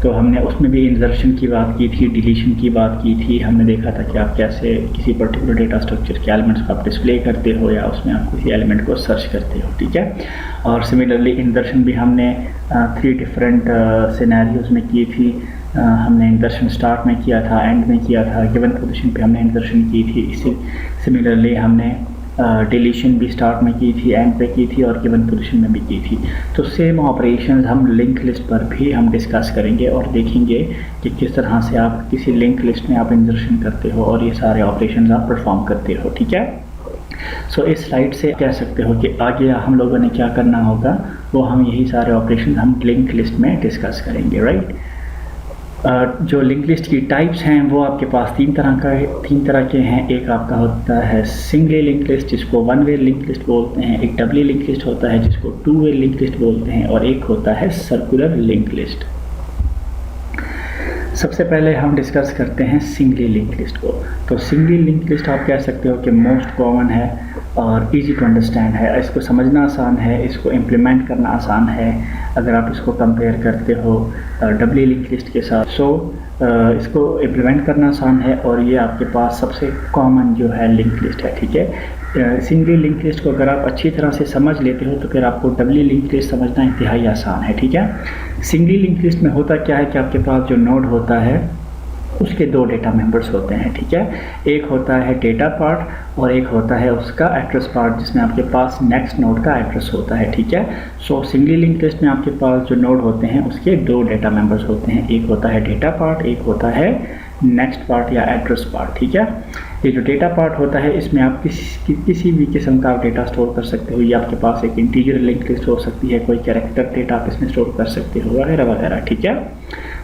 तो हमने उसमें भी इंसर्शन की बात की थी, डिलीशन की बात की थी। हमने देखा था कि आप कैसे किसी पर्टिकुलर डेटा स्ट्रक्चर के एलिमेंट्स को आप डिस्प्ले करते हो या उसमें आप किसी एलिमेंट को सर्च करते हो, ठीक है। और सिमिलरली इंसर्शन भी हमने 3 डिफरेंट सिनेरियोज़ में की थी। हमने इंसर्शन स्टार्ट में किया था, एंड में किया था, गिवन पोजीशन पे हमने इंसर्शन की थी। इसी सिमिलरली हमने डिलीशन भी स्टार्ट में की थी, एंड पे की थी, और गिवन पोजीशन में भी की थी। तो सेम ऑपरेशंस हम लिंक लिस्ट पर भी हम डिस्कस करेंगे और देखेंगे कि किस तरह से आप किसी लिंक लिस्ट में आप इंसर्शन करते हो और ये सारे ऑपरेशंस आप परफॉर्म करते हो, ठीक है। सो इस स्लाइड से कह सकते हो कि आगे हम लोगों ने क्या करना होगा, वो हम यही सारे ऑपरेशन हम लिंक लिस्ट में डिस्कस करेंगे, राइट। जो लिंक लिस्ट की टाइप्स हैं वो आपके पास तीन तरह के हैं। एक आपका होता है सिंगल लिंक लिस्ट जिसको वन वे लिंक लिस्ट बोलते हैं, एक डबल लिंक लिस्ट होता है जिसको टू वे लिंक लिस्ट बोलते हैं, और एक होता है सर्कुलर लिंक लिस्ट। सबसे पहले हम डिस्कस करते हैं सिंगल लिंक लिस्ट को। तो सिंगल लिंक लिस्ट आप कह सकते हो कि मोस्ट कॉमन है और इजी टू अंडरस्टैंड है। इसको समझना आसान है, इसको इम्प्लीमेंट करना आसान है अगर आप इसको कंपेयर करते हो डबल लिंक लिस्ट के साथ। सो इसको इम्प्लीमेंट करना आसान है और ये आपके पास सबसे कॉमन जो है लिंक लिस्ट है, ठीक है। सिंगल लिंक लिस्ट को अगर आप अच्छी तरह से समझ लेते हो तो फिर आपको डबल लिंक लिस्ट समझना इंतहाई आसान है, ठीक है। सिंगल लिंक लिस्ट में होता क्या है कि आपके पास जो नोड होता है उसके दो डेटा मेंबर्स होते हैं, ठीक है। एक होता है डेटा पार्ट और एक होता है उसका एड्रेस पार्ट, जिसमें आपके पास नेक्स्ट नोड का एड्रेस होता है, ठीक है। सो सिंगली लिंक लिस्ट में आपके पास जो नोड होते हैं उसके दो डेटा मेंबर्स होते हैं, एक होता है डेटा पार्ट, एक होता है नेक्स्ट पार्ट या एड्रेस पार्ट, ठीक है। ये जो डेटा पार्ट होता है इसमें आप किसी भी किस्म का आप डेटा स्टोर कर सकते हो। ये आपके पास एक इंटीजर लिंक लिस्ट हो सकती है, कोई कैरेक्टर डेटा आप इसमें स्टोर कर सकते हो, वगैरह वगैरह, ठीक है।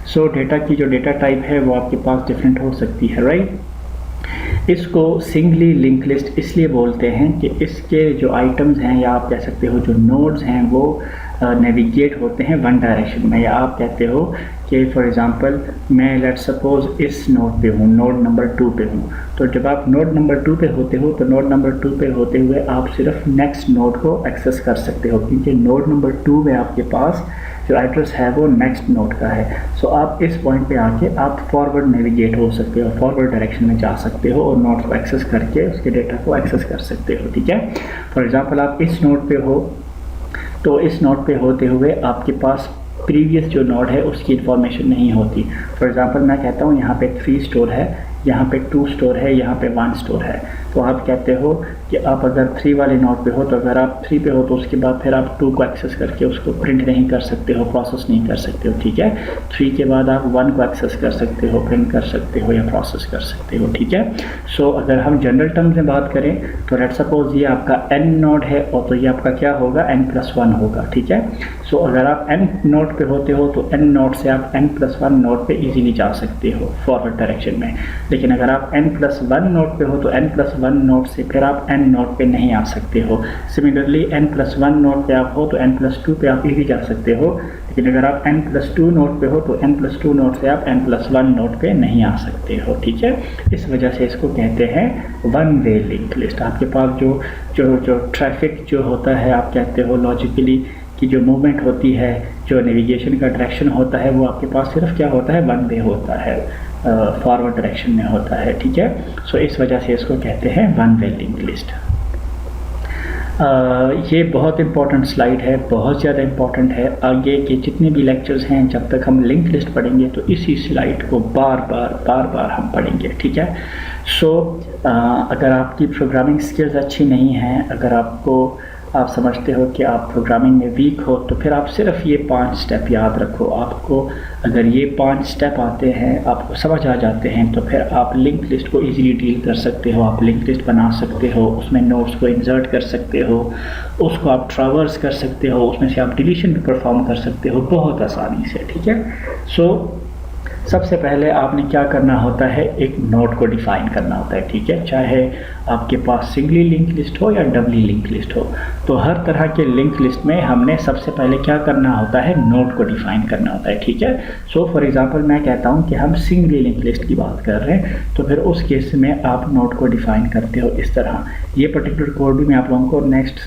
सो डेटा की जो डेटा टाइप है वो आपके पास डिफरेंट हो सकती है, राइट। इसको सिंगली लिंक लिस्ट इसलिए बोलते हैं कि इसके जो आइटम्स हैं या आप कह सकते हो जो नोड्स हैं वो नेविगेट होते हैं वन डायरेक्शन में। या आप कहते हो कि फॉर एग्जांपल मैं लेट सपोज इस नोड पे हूँ, नोड नंबर 2 पे हूँ, तो जब आप नोड नंबर 2 पे होते हो तो नोड नंबर 2 पे होते हुए आप सिर्फ नेक्स्ट नोड को एक्सेस कर सकते हो, क्योंकि नोड नंबर 2 में आपके पास जो एड्रेस है वो नेक्स्ट नोड का है। सो आप इस पॉइंट पे आके आप फॉरवर्ड नेविगेट हो सकते हो, फॉरवर्ड डायरेक्शन में जा सकते हो और नोड को एक्सेस करके उसके डेटा को एक्सेस कर सकते हो, ठीक है। फॉर एग्जांपल आप इस नोड पे हो, तो इस नोड पे होते हुए आपके पास प्रीवियस जो नोड है उसकी इन्फॉर्मेशन नहीं होती। फॉर एग्जांपल मैं कहता हूँ यहाँ पे 3 स्टोर है, यहाँ पे 2 स्टोर है, यहाँ पे 1 स्टोर है, तो आप कहते हो कि आप अगर 3 वाले नोड पे हो तो अगर आप 3 पे हो तो उसके बाद फिर आप 2 को एक्सेस करके उसको प्रिंट नहीं कर सकते हो, प्रोसेस नहीं कर सकते हो, ठीक है। 3 के बाद आप 1 को एक्सेस कर सकते हो, प्रिंट कर सकते हो या प्रोसेस कर सकते हो, ठीक है। सो अगर हम जनरल टर्म्स में बात करें तो लेट्स सपोज ये आपका n नोड है और तो ये आपका क्या होगा, n+1 होगा, ठीक है। सो अगर आप n नोड पे होते हो तो n नोड से आप n+1 नोड पे इजीली जा सकते हो फॉरवर्ड डायरेक्शन में, लेकिन अगर आप n+1 नोड पे हो तो n+1 नोड से फिर आप n नोड पे नहीं आ सकते हो। सिमिलरली n+1 नोड पे आप हो तो n+2 पे आप इजीली जा सकते हो, लेकिन अगर आप n+2 नोड पे हो तो n+2 नोड से आप n+1 नोड पे नहीं आ सकते हो, ठीक है। इस वजह से इसको कहते हैं वन वे लिंक लिस्ट। आपके पास जो ट्रैफिक जो होता है, आप कहते हो लॉजिकली कि जो मूवमेंट होती है, जो नेविगेशन का डायरेक्शन होता है, वो आपके पास सिर्फ क्या होता है, वन वे होता है, फॉरवर्ड डायरेक्शन में होता है, ठीक है। सो इस वजह से इसको कहते हैं वन वे लिंक लिस्ट। ये बहुत इंपॉर्टेंट स्लाइड है, बहुत ज़्यादा इंपॉर्टेंट है। आगे के जितने भी लेक्चर्स हैं जब तक हम लिंक लिस्ट पढ़ेंगे तो इसी स्लाइड को बार बार हम पढ़ेंगे, ठीक है। सो अगर आपकी प्रोग्रामिंग स्किल्स अच्छी नहीं हैं, अगर आप समझते हो कि आप प्रोग्रामिंग में वीक हो, तो फिर आप सिर्फ ये 5 स्टेप याद रखो। आपको अगर ये 5 स्टेप आते हैं, आपको समझ आ जाते हैं, तो फिर आप लिंक लिस्ट को इजीली डील कर सकते हो। आप लिंक लिस्ट बना सकते हो, उसमें नोड्स को इंसर्ट कर सकते हो, उसको आप ट्रावर्स कर सकते हो, उसमें से आप डिलीशन भी परफॉर्म कर सकते हो बहुत आसानी से, ठीक है। सो सबसे पहले आपने क्या करना होता है, एक नोड को डिफ़ाइन करना होता है, ठीक है। चाहे आपके पास सिंगली लिंक लिस्ट हो या डबली लिंक लिस्ट हो, तो हर तरह के लिंक लिस्ट में हमने सबसे पहले क्या करना होता है, नोड को डिफ़ाइन करना होता है, ठीक है। सो फॉर एग्जांपल मैं कहता हूँ कि हम सिंगली लिंक लिस्ट की बात कर रहे हैं, तो फिर उस केस में आप नोड को डिफ़ाइन करते हो इस तरह। ये पर्टिकुलर कोड भी मैं आप लोगों को नेक्स्ट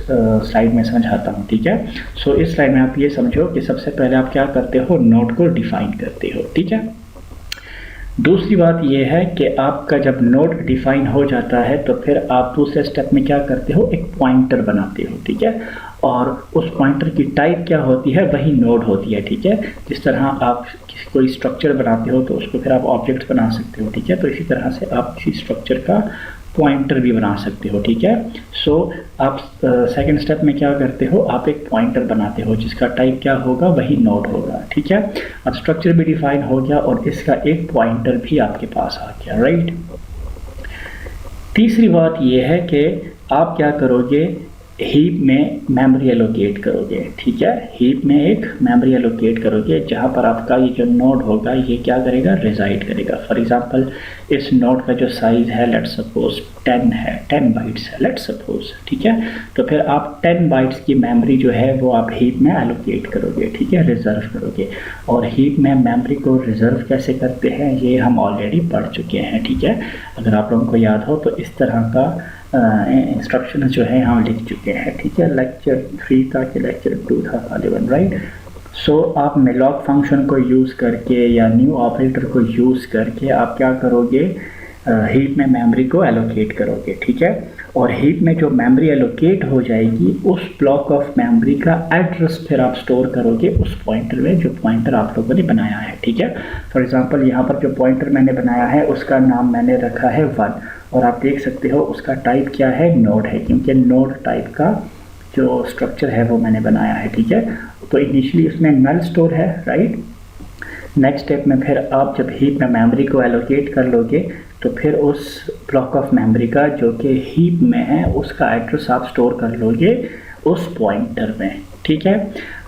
स्लाइड में समझाता हूँ, ठीक है। सो इस स्लाइड में आप ये समझो कि सबसे पहले आप क्या करते हो, नोड को डिफ़ाइन करते हो, ठीक है। दूसरी बात यह है कि आपका जब नोड डिफाइन हो जाता है तो फिर आप दूसरे स्टेप में क्या करते हो, एक पॉइंटर बनाते हो, ठीक है। और उस पॉइंटर की टाइप क्या होती है, वही नोड होती है, ठीक है। जिस तरह आप कोई स्ट्रक्चर बनाते हो तो उसको फिर आप ऑब्जेक्ट बना सकते हो, ठीक है। तो इसी तरह से आप किसी स्ट्रक्चर का पॉइंटर भी बना सकते हो, ठीक है। सो आप सेकंड स्टेप में क्या करते हो, आप एक पॉइंटर बनाते हो जिसका टाइप क्या होगा, वही नोड होगा, ठीक है। अब स्ट्रक्चर भी डिफाइन हो गया और इसका एक पॉइंटर भी आपके पास आ गया, राइट। तीसरी बात यह है कि आप क्या करोगे, हीप में मेमोरी एलोकेट करोगे, ठीक है। हीप में एक मेमोरी एलोकेट करोगे जहाँ पर आपका ये जो नोड होगा ये क्या करेगा, रिजाइड करेगा। फॉर एग्जांपल इस नोड का जो साइज़ है लेट्स सपोज 10 है, 10 बाइट्स है लेट्स सपोज, ठीक है। तो फिर आप 10 बाइट्स की मेमोरी जो है वो आप हीप में एलोकेट करोगे, ठीक है, रिजर्व करोगे। और हीप में मेमोरी को रिजर्व कैसे करते हैं ये हम ऑलरेडी पढ़ चुके हैं, ठीक है। अगर आप लोगों को याद हो तो इस तरह का इंस्ट्रक्शन जो है हम लिख चुके हैं, ठीक है। लेक्चर 3 था कि लेक्चर 2 था गालिबन, राइट। सो आप मेलॉक फंक्शन को यूज़ करके या न्यू ऑपरेटर को यूज़ करके आप क्या करोगे, हीप में मेमोरी को एलोकेट करोगे, ठीक है। और हीप में जो मेमोरी एलोकेट हो जाएगी उस ब्लॉक ऑफ मेमोरी का एड्रेस फिर आप स्टोर करोगे उस पॉइंटर में जो पॉइंटर आप लोगों ने बनाया है, ठीक है। फॉर एग्जांपल यहाँ पर जो पॉइंटर मैंने बनाया है उसका नाम मैंने रखा है 1 और आप देख सकते हो उसका टाइप क्या है, नोड है, क्योंकि नोड टाइप का जो स्ट्रक्चर है वो मैंने बनाया है, ठीक है। तो इनिशियली उसमें नल स्टोर है, राइट। नेक्स्ट स्टेप में फिर आप जब हीप में मेमोरी को एलोकेट कर लोगे तो फिर उस ब्लॉक ऑफ मेमोरी का जो कि हीप में है उसका एड्रेस आप स्टोर कर लोगे उस पॉइंटर में, ठीक है।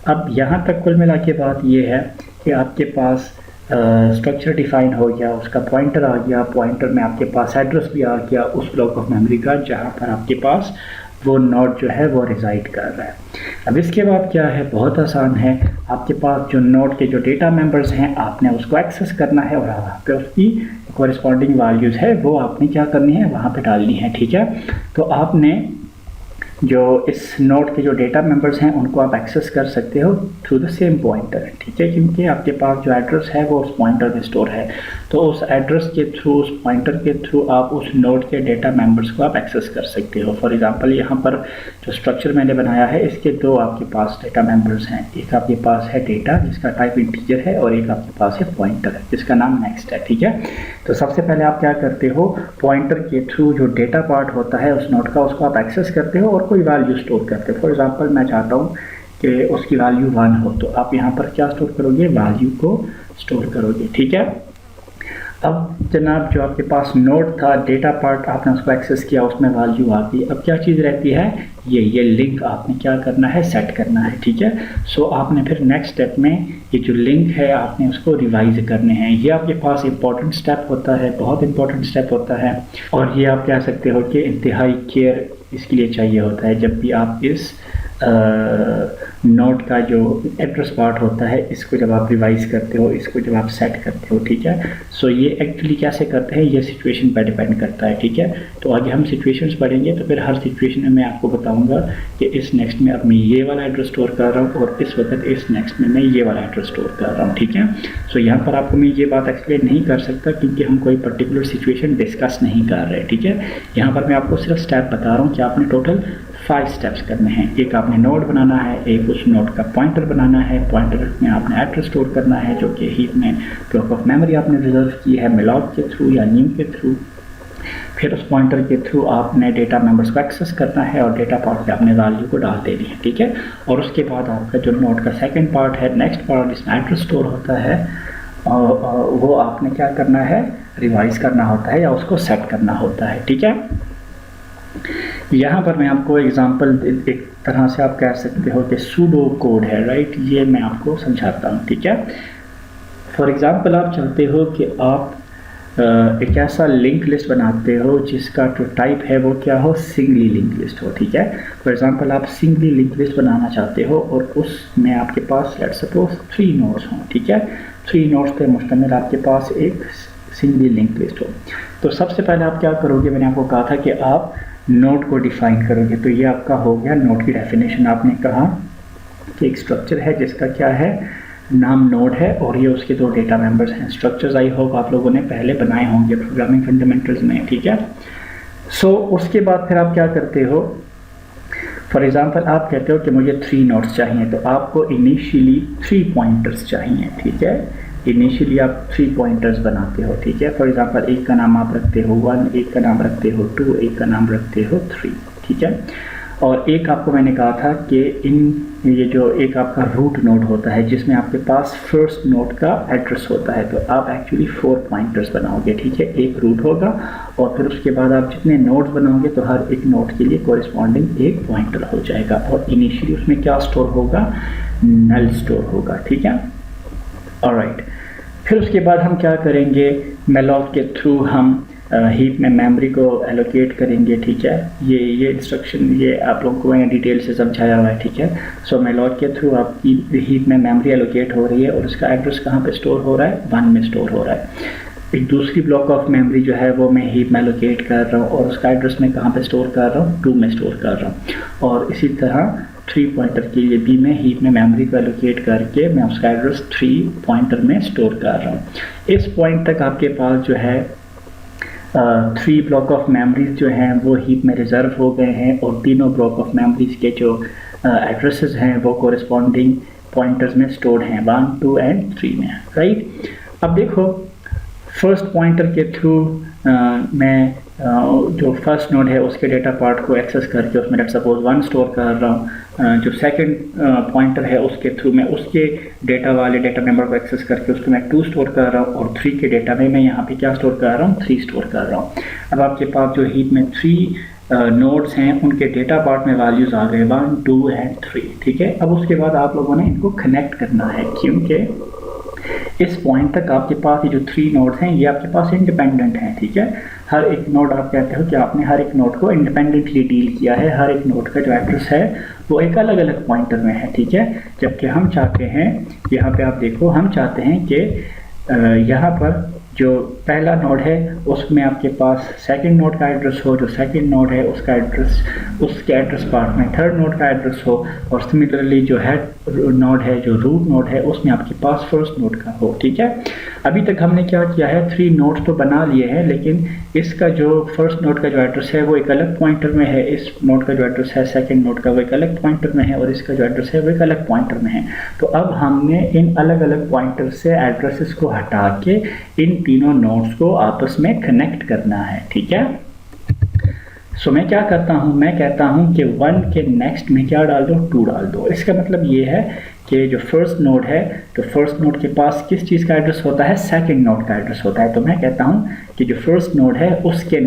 अब यहाँ तक कुल मिला के बात ये है कि आपके पास स्ट्रक्चर डिफाइन हो गया, उसका पॉइंटर आ गया, पॉइंटर में आपके पास एड्रेस भी आ गया उस ब्लॉक ऑफ मेमोरी का जहाँ पर आपके पास वो नोड जो है वो रिजाइड कर रहा है। अब इसके बाद क्या है, बहुत आसान है, आपके पास जो नोड के जो डेटा मेंबर्स हैं आपने उसको एक्सेस करना है और वहाँ पे उसकी कॉरेस्पॉन्डिंग वैल्यूज़ है वो आपने क्या करनी है, वहाँ पे डालनी है, ठीक है। तो आपने जो इस नोड के जो डेटा मेंबर्स हैं उनको आप एक्सेस कर सकते हो थ्रू द सेम पॉइंटर, ठीक है, क्योंकि आपके पास जो एड्रेस है वो उस पॉइंटर में स्टोर है। तो उस एड्रेस के थ्रू, उस पॉइंटर के थ्रू आप उस नोड के डेटा मेंबर्स को आप एक्सेस कर सकते हो। फॉर एग्जांपल यहाँ पर जो स्ट्रक्चर मैंने बनाया है इसके दो आपके पास डेटा मेंबर्स हैं, एक आपके पास है डेटा जिसका टाइप इंटीजर है और एक आपके पास है पॉइंटर जिसका नाम नेक्स्ट है, ठीक है। तो सबसे पहले आप क्या करते हो, पॉइंटर के थ्रू जो डेटा पार्ट होता है उस नोड का उसको आप एक्सेस करते हो और कोई वैल्यू स्टोर करते हो। फॉर एग्जांपल मैं चाहता हूँ कि उसकी वैल्यू 1 हो तो आप यहाँ पर क्या स्टोर करोगे, वैल्यू को स्टोर करोगे, ठीक है। अब जनाब जो आपके पास नोड था, डेटा पार्ट आपने उसको एक्सेस किया, उसमें वैल्यू आ गई। अब क्या चीज़ रहती है, ये लिंक आपने क्या करना है, सेट करना है, ठीक है। सो आपने फिर नेक्स्ट स्टेप में ये जो लिंक है आपने उसको रिवाइज करने हैं। ये आपके पास इंपॉर्टेंट स्टेप होता है, बहुत इंपॉर्टेंट स्टेप होता है और ये आप कह सकते हो कि इंतहाई केयर इसके लिए चाहिए होता है। जब भी आप इस नोड का जो एड्रेस पार्ट होता है इसको जब आप रिवाइज करते हो, इसको जब आप सेट करते हो, ठीक है। सो ये एक्चुअली कैसे करते हैं, ये सिचुएशन पर डिपेंड करता है, ठीक है। तो आगे हम सिचुएशंस पढ़ेंगे तो फिर हर सिचुएशन में मैं आपको बताऊंगा कि इस नेक्स्ट में अब मैं ये वाला एड्रेस स्टोर कर रहा हूँ और इस वक्त इस नेक्स्ट में मैं ये वाला एड्रेस स्टोर कर रहा हूँ, ठीक है। सो यहाँ पर आपको मैं ये बात एक्सप्लेन नहीं कर सकता क्योंकि हम कोई पर्टिकुलर सिचुएशन डिस्कस नहीं कर रहे, ठीक है। यहाँ पर मैं आपको सिर्फ स्टेप बता रहा हूँ कि आपने टोटल 5 स्टेप्स करने हैं। एक आपने नोड बनाना है, एक उस नोड का पॉइंटर बनाना है, पॉइंटर में आपने एड्रेस स्टोर करना है जो कि हीप में ब्लॉक ऑफ मेमोरी आपने रिजर्व की है मेलॉक के थ्रू या न्यू के थ्रू। फिर उस पॉइंटर के थ्रू आपने डेटा मेंबर्स को एक्सेस करना है और डेटा पार्ट पे आपने वैल्यू को डाल देनी है, ठीक है। और उसके बाद आपका जो नोड का सेकंड पार्ट है, नेक्स्ट पार्ट जिसमें एड्रेस स्टोर होता है, वो आपने क्या करना है, रिवाइज करना होता है या उसको सेट करना होता है, ठीक है। यहाँ पर मैं आपको एग्जांपल एक तरह से आप कह सकते हो कि सूडो कोड है, राइट, ये मैं आपको समझाता हूँ, ठीक है। फॉर एग्जांपल आप चाहते हो कि आप एक ऐसा लिंक लिस्ट बनाते हो जिसका जो टाइप है वो क्या हो, सिंगली लिंक लिस्ट हो, ठीक है। फॉर एग्जांपल आप सिंगली लिंक लिस्ट बनाना चाहते हो और उसमें आपके पास लेट्स सपोज 3 नोड्स हों, ठीक है। 3 नोड्स पे मुश्तमिल आपके पास एक सिंगली लिंक लिस्ट हो। तो सबसे पहले आप क्या करोगे, मैंने आपको कहा था कि आप नोड को डिफाइन करोगे। तो ये आपका हो गया नोड की डेफिनेशन। आपने कहा कि एक स्ट्रक्चर है जिसका क्या है, नाम नोड है और ये उसके 2 डेटा मेंबर्स हैं। स्ट्रक्चर्स आई होप आप लोगों ने पहले बनाए होंगे प्रोग्रामिंग फंडामेंटल्स में, ठीक है। सो उसके बाद फिर आप क्या करते हो, फॉर एग्जांपल आप कहते हो कि मुझे 3 नोड्स चाहिए, तो आपको इनिशियली 3 पॉइंटर्स चाहिए, ठीक है। इनिशियली आप 3 पॉइंटर्स बनाते हो, ठीक है। फॉर एग्जांपल एक का नाम आप रखते हो 1, एक का नाम रखते हो 2, एक का नाम रखते हो 3, ठीक है। और एक आपको मैंने कहा था कि ये जो एक आपका रूट नोड होता है जिसमें आपके पास फर्स्ट नोड का एड्रेस होता है, तो आप एक्चुअली 4 पॉइंटर्स बनाओगे, ठीक है। एक रूट होगा और फिर उसके बाद आप जितने नोड्स बनाओगे तो हर एक नोड के लिए कोरिस्पॉन्डिंग एक पॉइंटर हो जाएगा और इनिशियली उसमें क्या स्टोर होगा, नल स्टोर होगा, ठीक है। ऑलराइट, फिर उसके बाद हम क्या करेंगे, मेलॉक के थ्रू हम हीप में मेमोरी को एलोकेट करेंगे, ठीक है। ये इंस्ट्रक्शन ये आप लोगों को मैंने डिटेल से समझाया हुआ है, ठीक है। सो मेलॉक के थ्रू आपकी हीप में मेमोरी एलोकेट हो रही है और उसका एड्रेस कहाँ पे स्टोर हो रहा है, 1 में स्टोर हो रहा है। एक दूसरी ब्लॉक ऑफ मेमोरी जो है वो मैं हीप में एलोकेट कर रहा हूँ और उसका एड्रेस मैं कहाँ पे स्टोर कर रहा हूँ, 2 में स्टोर कर रहा हूँ। और इसी तरह 3 पॉइंटर के लिए भी मैं हीप में मेमोरी को एलोकेट करके मैं उसका एड्रेस 3 पॉइंटर में स्टोर कर रहा हूँ। इस पॉइंट तक आपके पास जो है 3 ब्लॉक ऑफ मेमोरीज जो हैं वो हीप में रिज़र्व हो गए हैं और तीनों ब्लॉक ऑफ मेमोरीज के जो एड्रेसेस हैं वो कोरिस्पॉन्डिंग पॉइंटर्स में स्टोर्ड हैं 1, 2 एंड 3 में, राइट। अब देखो फर्स्ट पॉइंटर के थ्रू मैं जो फर्स्ट नोड है उसके डेटा पार्ट को एक्सेस करके उसमें लेट्स सपोज 1 स्टोर कर रहा हूँ। जो सेकंड पॉइंटर है उसके थ्रू मैं उसके डेटा वाले डेटा मेंबर को एक्सेस करके उसको मैं 2 स्टोर कर रहा हूँ और 3 के डेटा में मैं यहाँ पे क्या स्टोर कर रहा हूँ, 3 स्टोर कर रहा हूँ। अब आपके पास जो हीप में 3 नोड्स हैं उनके डेटा पार्ट में वैल्यूज़ आ गए 1, 2 एंड 3, ठीक है। अब उसके बाद आप लोगों ने इनको कनेक्ट करना है क्योंकि इस पॉइंट तक आपके पास ये जो 3 नोड्स हैं ये आपके पास इंडिपेंडेंट हैं, ठीक है। हर एक नोड आप कहते हो कि आपने हर एक नोड को इंडिपेंडेंटली डील किया है, हर एक नोड का जो एड्रेस है वो एक अलग अलग पॉइंटर में है, ठीक है। जबकि हम चाहते हैं, यहाँ पे आप देखो, हम चाहते हैं कि यहाँ पर जो पहला नोड है उसमें आपके पास सेकंड नोड का एड्रेस हो, जो सेकंड नोड है उसका एड्रेस उसके एड्रेस पार्ट में थर्ड नोड का एड्रेस हो, और सिमिलरली जो हेड नोड है, जो रूट नोड है, उसमें आपके पास फर्स्ट नोड का हो, ठीक है। अभी तक हमने क्या किया है, 3 नोड्स तो बना लिए हैं, लेकिन इसका जो फर्स्ट नोड का जो एड्रेस है वो एक अलग पॉइंटर में है, इस नोड का जो एड्रेस है सेकंड नोड का वो एक अलग पॉइंटर में है, और इसका जो एड्रेस है वो एक अलग पॉइंटर में है। तो अब हमने इन अलग अलग पॉइंटर से एड्रेसेस को हटा के इन तीनों नोड्स को आपस में कनेक्ट करना है, ठीक है। सो मैं क्या करता हूँ, मैं कहता हूँ कि 1 के नेक्स्ट में क्या डाल दो, 2 डाल दो। इसका मतलब ये है कि जो फर्स्ट नोड है, तो फर्स्ट नोड के पास किस चीज़ का एड्रेस होता है, सेकंड नोड का एड्रेस होता है। तो मैं कहता हूँ कि जो फर्स्ट नोड है उसके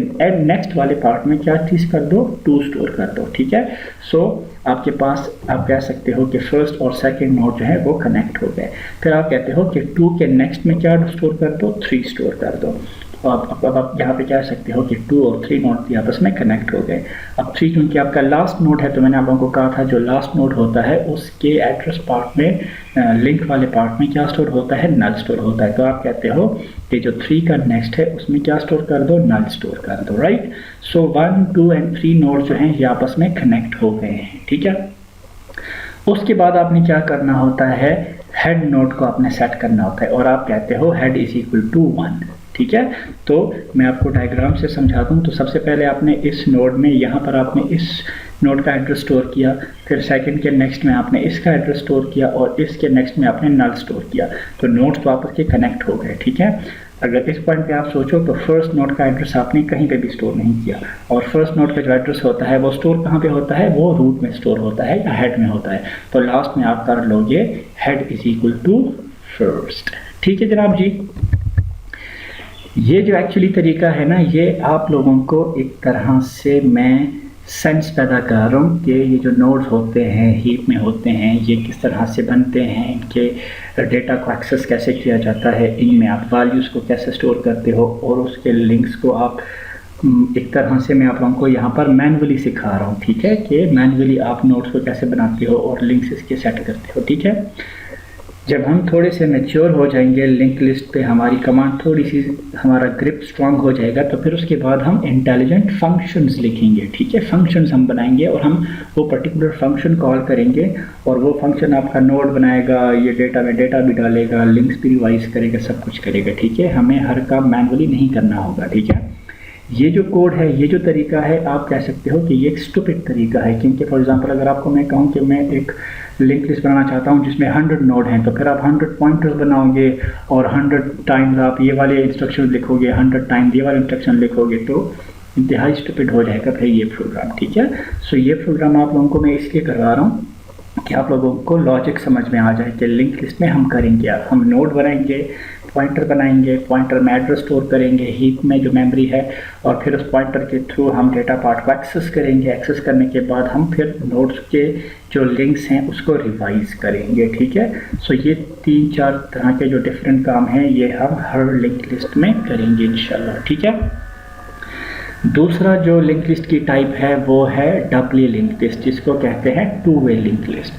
नेक्स्ट वाले पार्ट में क्या चीज़ कर दो, 2 स्टोर कर दो, ठीक है। सो आपके पास आप कह सकते हो कि फर्स्ट और सेकंड नोड जो है वो कनेक्ट हो गए। फिर आप कहते हो कि 2 के नेक्स्ट में क्या स्टोर कर दो, 3 स्टोर कर दो। अब आप यहाँ पे कह सकते हो कि 2 और 3 नोड भी आपस में कनेक्ट हो गए। अब 3 क्योंकि आपका लास्ट नोड है, तो मैंने आप लोगों को कहा था जो लास्ट नोड होता है उसके एड्रेस पार्ट में लिंक वाले पार्ट में क्या स्टोर होता है, नल स्टोर होता है। तो आप कहते हो कि जो 3 का नेक्स्ट है उसमें क्या स्टोर कर दो, नल स्टोर कर दो, राइट। सो 1, 2 एंड 3 नोड जो हैं ये आपस में कनेक्ट हो गए हैं, ठीक है। उसके बाद आपने क्या करना होता है, हेड नोड को आपने सेट करना होता है, और आप कहते हो हेड इज इक्वल टू 1, ठीक है। तो मैं आपको डायग्राम से समझा दूं। तो सबसे पहले आपने इस नोड में, यहाँ पर आपने इस नोड का एड्रेस स्टोर किया, फिर सेकंड के नेक्स्ट में आपने इसका एड्रेस स्टोर किया, और इसके नेक्स्ट में आपने नल स्टोर किया। तो नोड्स तो आपस के कनेक्ट हो गए, ठीक है। अगर इस पॉइंट पे आप सोचो तो फर्स्ट नोड का एड्रेस आपने कहीं पे भी स्टोर नहीं किया, और फर्स्ट नोड का जो एड्रेस होता है वो स्टोर कहाँ पे होता है, वो रूट में स्टोर होता है या हेड में होता है। तो लास्ट में आप कर लोगे head is equal to first, ठीक है जनाब जी। ये जो एक्चुअली तरीका है ना, ये आप लोगों को एक तरह से मैं सेंस पैदा कर रहा हूँ कि ये जो नोड्स होते हैं हीप में होते हैं ये किस तरह से बनते हैं, इनके डेटा को एक्सेस कैसे किया जाता है, इनमें आप वैल्यूज़ को कैसे स्टोर करते हो, और उसके लिंक्स को आप एक तरह से मैं आप लोगों को यहाँ पर मैनुअली सिखा रहा हूँ, ठीक है, कि मैनुअली आप नोड्स को कैसे बनाते हो और लिंक्स इसके सेट करते हो, ठीक है। जब हम थोड़े से मैच्योर हो जाएंगे, लिंक लिस्ट पे हमारी कमांड थोड़ी सी, हमारा ग्रिप स्ट्रांग हो जाएगा, तो फिर उसके बाद हम इंटेलिजेंट फंक्शंस लिखेंगे, ठीक है। फंक्शंस हम बनाएंगे और हम वो पर्टिकुलर फंक्शन कॉल करेंगे, और वो फंक्शन आपका नोड बनाएगा, ये डेटा में डेटा भी डालेगा, लिंक्स भी रिवाइज करेगा, सब कुछ करेगा, ठीक है। हमें हर काम मैनुअली नहीं करना होगा, ठीक है। ये जो कोड है, ये जो तरीका है, आप कह सकते हो कि ये एक स्टूपिड तरीका है, क्योंकि फॉर एग्जांपल अगर आपको मैं कहूँ कि मैं एक लिंक लिस्ट बनाना चाहता हूँ जिसमें 100 नोड हैं, तो फिर आप 100 पॉइंटर्स बनाओगे और 100 टाइम्स आप ये वाले इंस्ट्रक्शन लिखोगे, 100 टाइम्स ये वाले इंस्ट्रक्शन लिखोगे, तो इंतहाई स्टूपिड हो जाएगा फिर ये प्रोग्राम, ठीक है। सो ये प्रोग्राम आप लोगों को मैं इसलिए करवा रहा हूँ कि आप लोगों को लॉजिक समझ में आ जाए कि लिंक लिस्ट में हम करेंगे, हम नोड बनाएंगे, पॉइंटर बनाएंगे, पॉइंटर में एड्रेस स्टोर करेंगे हीप में जो मेमोरी है, और फिर उस पॉइंटर के थ्रू हम डेटा पार्ट को एक्सेस करेंगे। एक्सेस करने के बाद हम फिर नोड्स के जो लिंक्स हैं उसको रिवाइज करेंगे, ठीक है। सो ये 3-4 तरह के जो डिफरेंट काम हैं ये हम हर लिंक लिस्ट में करेंगे इंशाल्लाह, ठीक है। दूसरा जो लिंक लिस्ट की टाइप है वो है डबली लिंक लिस्ट, जिसको कहते हैं 2 वे लिंक लिस्ट।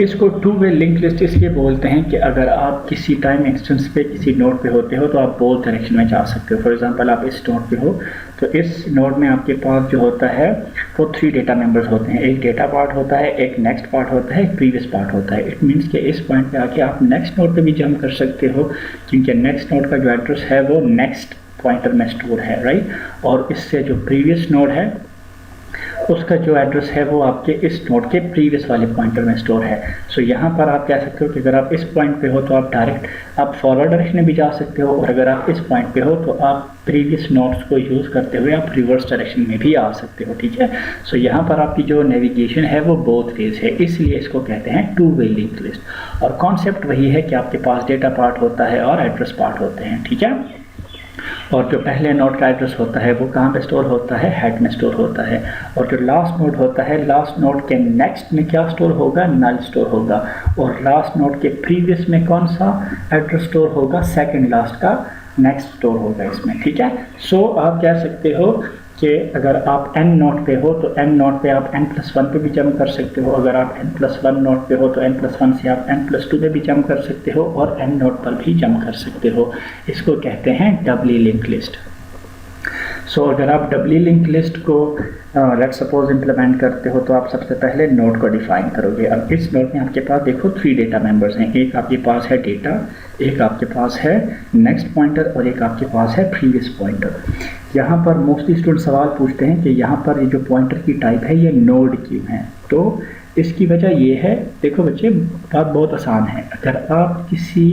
इसको 2 वे लिंक लिस्ट इसलिए बोलते हैं कि अगर आप किसी टाइम इंस्टेंस पे किसी नोड पे होते हो तो आप बोथ डायरेक्शन में जा सकते हो। फॉर एग्जांपल आप इस नोड पे हो तो इस नोड में आपके पास जो होता है वो 3 डेटा मेंबर्स होते हैं, एक डेटा पार्ट होता है, एक नेक्स्ट पार्ट होता है, एक प्रीवियस पार्ट होता है। इट मीन्स कि इस पॉइंट पे आके आप नेक्स्ट नोड पे भी जंप कर सकते हो, क्योंकि नेक्स्ट नोड का जो एड्रेस है वो नेक्स्ट पॉइंटर में स्टोर है, राइट। और इससे जो प्रीवियस नोड है उसका जो एड्रेस है वो आपके इस नोड के प्रीवियस वाले पॉइंटर में स्टोर है। सो यहाँ पर आप कह सकते हो कि अगर आप इस पॉइंट पे हो तो आप डायरेक्ट आप फॉरवर्ड डायरेक्शन में भी जा सकते हो, और अगर आप इस पॉइंट पे हो तो आप प्रीवियस नोड्स को यूज़ करते हुए आप रिवर्स डायरेक्शन में भी आ सकते हो, ठीक है। सो यहाँ पर आपकी जो नेविगेशन है वो बोथ वेज है, इसलिए इसको कहते हैं टू वे लिंक लिस्ट। और कॉन्सेप्ट वही है कि आपके पास डेटा पार्ट होता है और एड्रेस पार्ट होते हैं, ठीक है। और जो पहले नोड का एड्रेस होता है वो कहाँ पे स्टोर होता है, हेड में स्टोर होता है। और जो लास्ट नोड होता है, लास्ट नोड के नेक्स्ट में क्या स्टोर होगा, नल स्टोर होगा। और लास्ट नोड के प्रीवियस में कौन सा एड्रेस स्टोर होगा, सेकंड लास्ट का नेक्स्ट स्टोर होगा इसमें, ठीक है। सो आप कह सकते हो कि अगर आप n नोड पे हो तो n नोड पे आप n+1 पे भी जंप कर सकते हो, अगर आप n+1 नोड पे हो तो n+1 से आप n+2 पे भी जंप कर सकते हो, और n नोड पर भी जंप कर सकते हो। इसको कहते हैं डबली लिंक लिस्ट। सो अगर आप डबली लिंक लिस्ट को लेट सपोज इम्प्लीमेंट करते हो तो आप सबसे पहले नोड को डिफाइन करोगे। अब इस नोड में आपके पास देखो 3 डेटा मेंबर्स हैं, एक आपके पास है डेटा, एक आपके पास है नेक्स्ट पॉइंटर, और एक आपके पास है प्रीवियस पॉइंटर। यहाँ पर मोस्टली स्टूडेंट सवाल पूछते हैं कि यहाँ पर ये जो पॉइंटर की टाइप है ये नोड क्यों है। तो इसकी वजह ये है, देखो बच्चे बात बहुत आसान है। अगर आप किसी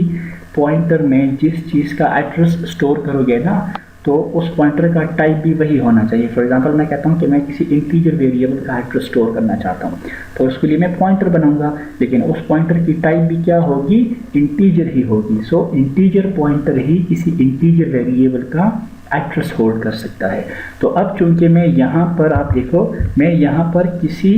पॉइंटर में जिस चीज़ का एड्रेस स्टोर करोगे ना तो उस पॉइंटर का टाइप भी वही होना चाहिए। फॉर एग्जांपल मैं कहता हूँ कि मैं किसी इंटीजर वेरिएबल का एड्रेस स्टोर करना चाहता हूँ, तो उसके लिए मैं पॉइंटर बनाऊंगा, लेकिन उस पॉइंटर की टाइप भी क्या होगी, इंटीजर ही होगी। सो इंटीजर पॉइंटर ही किसी इंटीजर वेरिएबल का एड्रेस होल्ड कर सकता है। तो अब चूंकि मैं यहाँ पर, आप देखो मैं यहाँ पर किसी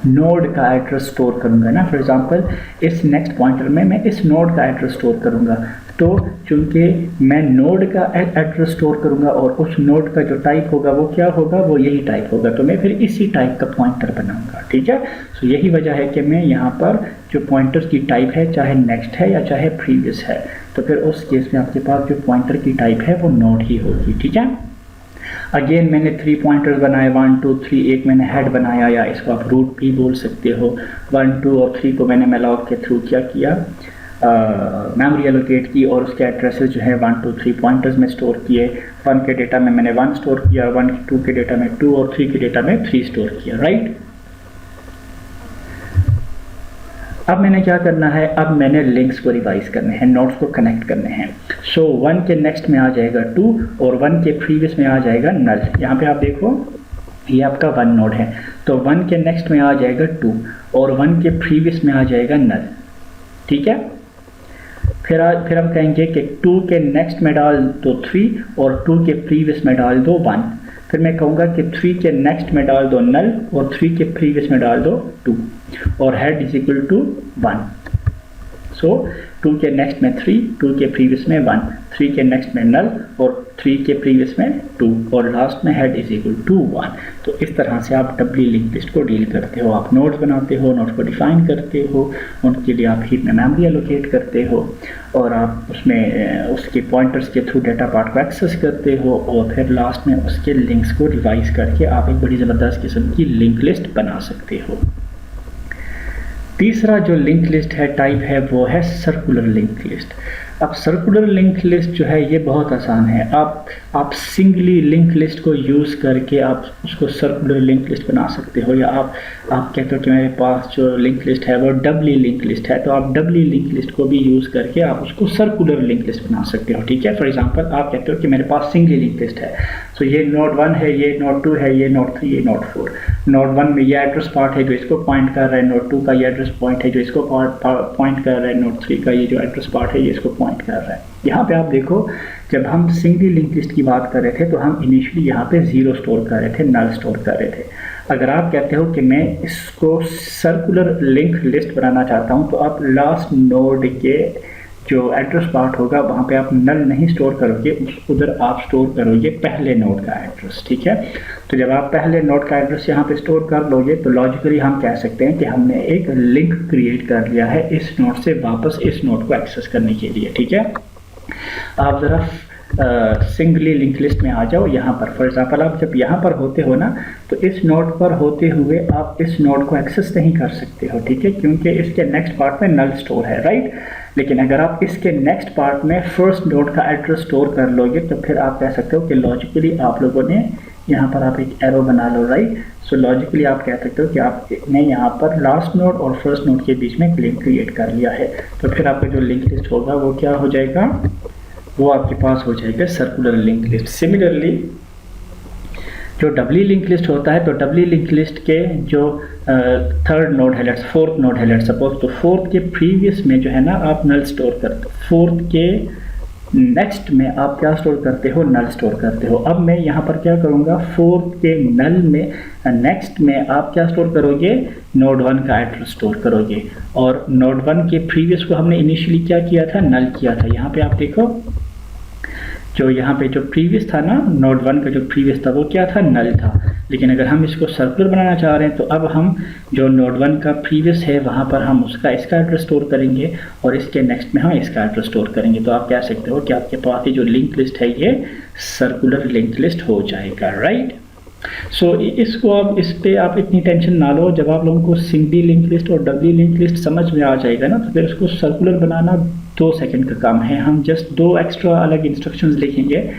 नोड का एड्रेस स्टोर करूंगा ना, फॉर एग्जांपल इस नेक्स्ट पॉइंटर में मैं इस नोड का एड्रेस स्टोर करूंगा, तो चूंकि मैं नोड का एड्रेस स्टोर करूंगा और उस नोड का जो टाइप होगा वो क्या होगा, वो यही टाइप होगा, तो मैं फिर इसी टाइप का पॉइंटर बनाऊंगा, ठीक है। सो यही वजह है कि मैं यहाँ पर जो पॉइंटर की टाइप है चाहे नेक्स्ट है या चाहे प्रीवियस है, तो फिर उस केस में आपके पास जो पॉइंटर की टाइप है वो नोड ही होगी, ठीक है। अगेन मैंने 3 पॉइंटर्स बनाए, 1 2 3, एक मैंने हेड बनाया या इसको आप रूट भी बोल सकते हो। 1 2 और 3 को मैंने malloc के थ्रू क्या किया, मेमोरी एलोकेट की, और उसके एड्रेसेस जो है 1 2 3 पॉइंटर्स में स्टोर किए। 1 के डेटा में मैंने 1 स्टोर किया, 1 2 के डेटा में 2 और 3 के डेटा में 3 स्टोर किया, राइट। अब मैंने क्या करना है, अब मैंने लिंक्स को रिवाइज करने हैं, नोड्स को कनेक्ट करने हैं। सो 1 के नेक्स्ट में आ जाएगा 2 और 1 के प्रीवियस में आ जाएगा नल। यहाँ पे आप देखो ये आपका 1 नोड है, तो 1 के नेक्स्ट में आ जाएगा 2 और 1 के प्रीवियस में आ जाएगा नल, ठीक है। फिर हम कहेंगे कि 2 के नेक्स्ट में डाल दो 3 और 2 के प्रीवियस में डाल दो 1। फिर मैं कहूँगा कि 3 के नेक्स्ट में डाल दो नल और 3 के प्रीवियस में डाल दो 2 और हेड इज इक्वल टू 1। सो 2 के नेक्स्ट में 3, 2 के प्रीवियस में 1, 3 के नेक्स्ट में नल और 3 के प्रीवियस में 2 और लास्ट में हेड इज इक्वल टू 1। तो इस तरह से आप डबली लिंक लिस्ट को डील करते हो। आप नोड्स बनाते हो, नोड्स को डिफाइन करते हो, उनके लिए आप हीप में मेमोरी एलोकेट करते हो और आप उसमें उसके पॉइंटर्स के थ्रू डेटा पार्ट को एक्सेस करते हो और फिर लास्ट में उसके लिंक्स को रिवाइज करके आप एक बड़ी ज़बरदस्त किस्म की लिंक लिस्ट बना सकते हो। तीसरा जो लिंक लिस्ट है टाइप है वो है सर्कुलर लिंक लिस्ट। अब सर्कुलर लिंक लिस्ट जो है ये बहुत आसान है। आप सिंगली लिंक लिस्ट को यूज़ करके आप उसको सर्कुलर लिंक लिस्ट बना सकते हो, या आप कहते हो कि मेरे पास जो लिंक लिस्ट है वो डबली लिंक लिस्ट है, तो आप डबली लिंक लिस्ट को भी यूज़ करके आप उसको सर्कुलर लिंक लिस्ट बना सकते हो, ठीक है। फॉर एग्जांपल आप कहते हो कि मेरे पास सिंगली लिंक लिस्ट है, तो ये नोड 1 है, ये नोड 2 है, ये नोड 3, ये नोड 4। नोड 1 में ये एड्रेस पार्ट है जो इसको पॉइंट कर रहा है, नोड 2 का ये एड्रेस पॉइंट है जो इसको पॉइंट कर रहा है, नोड 3 का ये जो एड्रेस पार्ट है ये इसको पॉइंट कर रहा है। यहाँ पे आप देखो जब हम सिंगली लिंक लिस्ट की बात कर रहे थे तो हम इनिशियली यहाँ पे 0 स्टोर कर रहे थे, नल स्टोर कर रहे थे। अगर आप कहते हो कि मैं इसको सर्कुलर लिंक लिस्ट बनाना चाहता हूँ तो आप लास्ट नोड के जो एड्रेस पार्ट होगा वहाँ पे आप नल नहीं स्टोर करोगे, उधर आप स्टोर करोगे पहले नोड का एड्रेस, ठीक है। तो जब आप पहले नोड का एड्रेस यहाँ पे स्टोर कर लोगे तो लॉजिकली हम कह सकते हैं कि हमने एक लिंक क्रिएट कर लिया है इस नोड से वापस इस नोड को एक्सेस करने के लिए, ठीक है। आप ज़रा सिंगली लिंक लिस्ट में आ जाओ यहाँ पर। फॉर एग्जांपल आप जब यहाँ पर होते हो ना तो इस नोड पर होते हुए आप इस नोड को एक्सेस नहीं कर सकते हो, ठीक है, क्योंकि इसके नेक्स्ट पार्ट में नल स्टोर है, राइट। लेकिन अगर आप इसके नेक्स्ट पार्ट में फर्स्ट नोड का एड्रेस स्टोर कर लोगे तो फिर आप कह सकते हो कि लॉजिकली आप लोगों ने यहाँ पर आप एक एरो बना लो, राइट। सो लॉजिकली आप कह सकते हो कि आपने यहाँ पर लास्ट नोड और फर्स्ट नोड के बीच में एक लिंक क्रिएट कर लिया है। तो फिर आपका जो लिंक लिस्ट होगा वो क्या हो जाएगा, वो आपके पास हो जाएगा सर्कुलर लिंक लिस्ट। सिमिलरली जो डबली लिंक लिस्ट होता है, तो डबली लिंक लिस्ट के जो थर्ड नोड है, लेट्स फोर्थ नोड है लेट्स सपोज, तो फोर्थ के प्रीवियस में जो है ना आप नल स्टोर करते हो, फोर्थ के नेक्स्ट में आप क्या स्टोर करते हो, नल स्टोर करते हो। अब मैं यहाँ पर क्या करूँगा, फोर्थ के नल में नेक्स्ट में आप क्या स्टोर करोगे, नोड 1 का एड्रेस स्टोर करोगे। और नोड 1 के प्रीवियस को हमने इनिशियली क्या किया था, नल किया था। यहाँ पे आप देखो जो यहाँ पे जो प्रीवियस था ना, नोड 1 का जो प्रीवियस था वो क्या था, नल था। लेकिन अगर हम इसको सर्कुलर बनाना चाह रहे हैं तो अब हम जो नोड 1 का प्रीवियस है वहाँ पर हम इसका एड्रेस स्टोर करेंगे और इसके नेक्स्ट में हम इसका एड्रेस स्टोर करेंगे। तो आप कह सकते हो कि आपके पास ये जो लिंक लिस्ट है ये सर्कुलर लिंक लिस्ट हो जाएगा, राइट। सो इसको आप इस पे आप इतनी टेंशन ना लो। जब आप लोगों को सिंगली लिंक लिस्ट और डबली लिंक लिस्ट समझ में आ जाएगा ना, तो फिर उसको सर्कुलर बनाना 2 सेकंड का काम है। हम जस्ट 2 एक्स्ट्रा अलग इंस्ट्रक्शंस लिखेंगे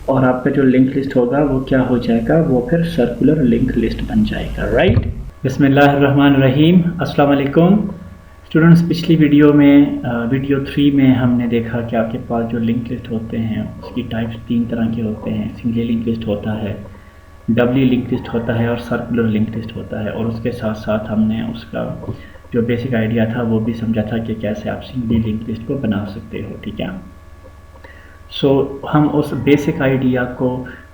और आपका जो लिंक लिस्ट होगा वो क्या हो जाएगा, वो फिर सर्कुलर लिंक लिस्ट बन जाएगा, राइट। बिस्मिल्लाहिर्रहमानिर्रहीम, अस्सलाम वालेकुम स्टूडेंट्स। पिछली वीडियो में वीडियो 3 में हमने देखा कि आपके पास जो लिंक लिस्ट होते हैं उसकी टाइप्स 3 तरह के होते हैं। सिंगली लिंक लिस्ट होता है, डबली लिंक लिस्ट होता है और सर्कुलर लिंक लिस्ट होता है। और उसके साथ साथ हमने उसका जो बेसिक आइडिया था वो भी समझा था कि कैसे आप सिंगली लिंक लिस्ट को बना सकते हो, ठीक है। सो हम उस बेसिक आइडिया को,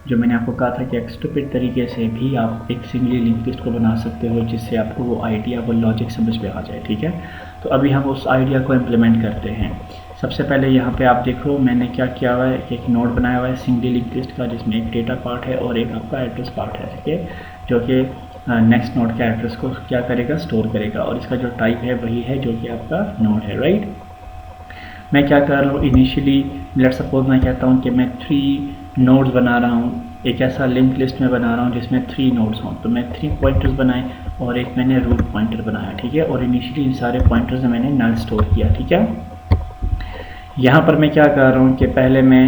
जो मैंने आपको कहा था कि एक स्टूपिड तरीके से भी आप एक सिंगली लिंक लिस्ट को बना सकते हो जिससे आपको वो आइडिया, वो लॉजिक समझ में आ जाए, ठीक है। तो अभी हम उस आइडिया को इम्प्लीमेंट करते हैं। सबसे पहले यहाँ पे आप देखो मैंने क्या किया हुआ है, एक नोड बनाया हुआ है सिंगली लिंक लिस्ट का, जिसमें एक डेटा पार्ट है और एक आपका एड्रेस पार्ट है, ठीक है, जो कि नेक्स्ट नोड के एड्रेस को क्या करेगा, स्टोर करेगा। और इसका जो टाइप है वही है जो कि आपका नोड है, राइट। मैं क्या कर रहा हूँ, इनिशियली लेट्स सपोज मैं कहता हूँ कि मैं 3 नोड्स बना रहा हूँ, एक ऐसा लिंक लिस्ट में बना रहा हूँ जिसमें 3 नोड्स हों। तो मैं 3 पॉइंटर्स बनाए और एक मैंने रूट पॉइंटर बनाया, ठीक है। और इनिशियली इन सारे पॉइंटर्स में मैंने नल स्टोर किया, ठीक है। यहाँ पर मैं क्या कर रहा हूँ कि पहले मैं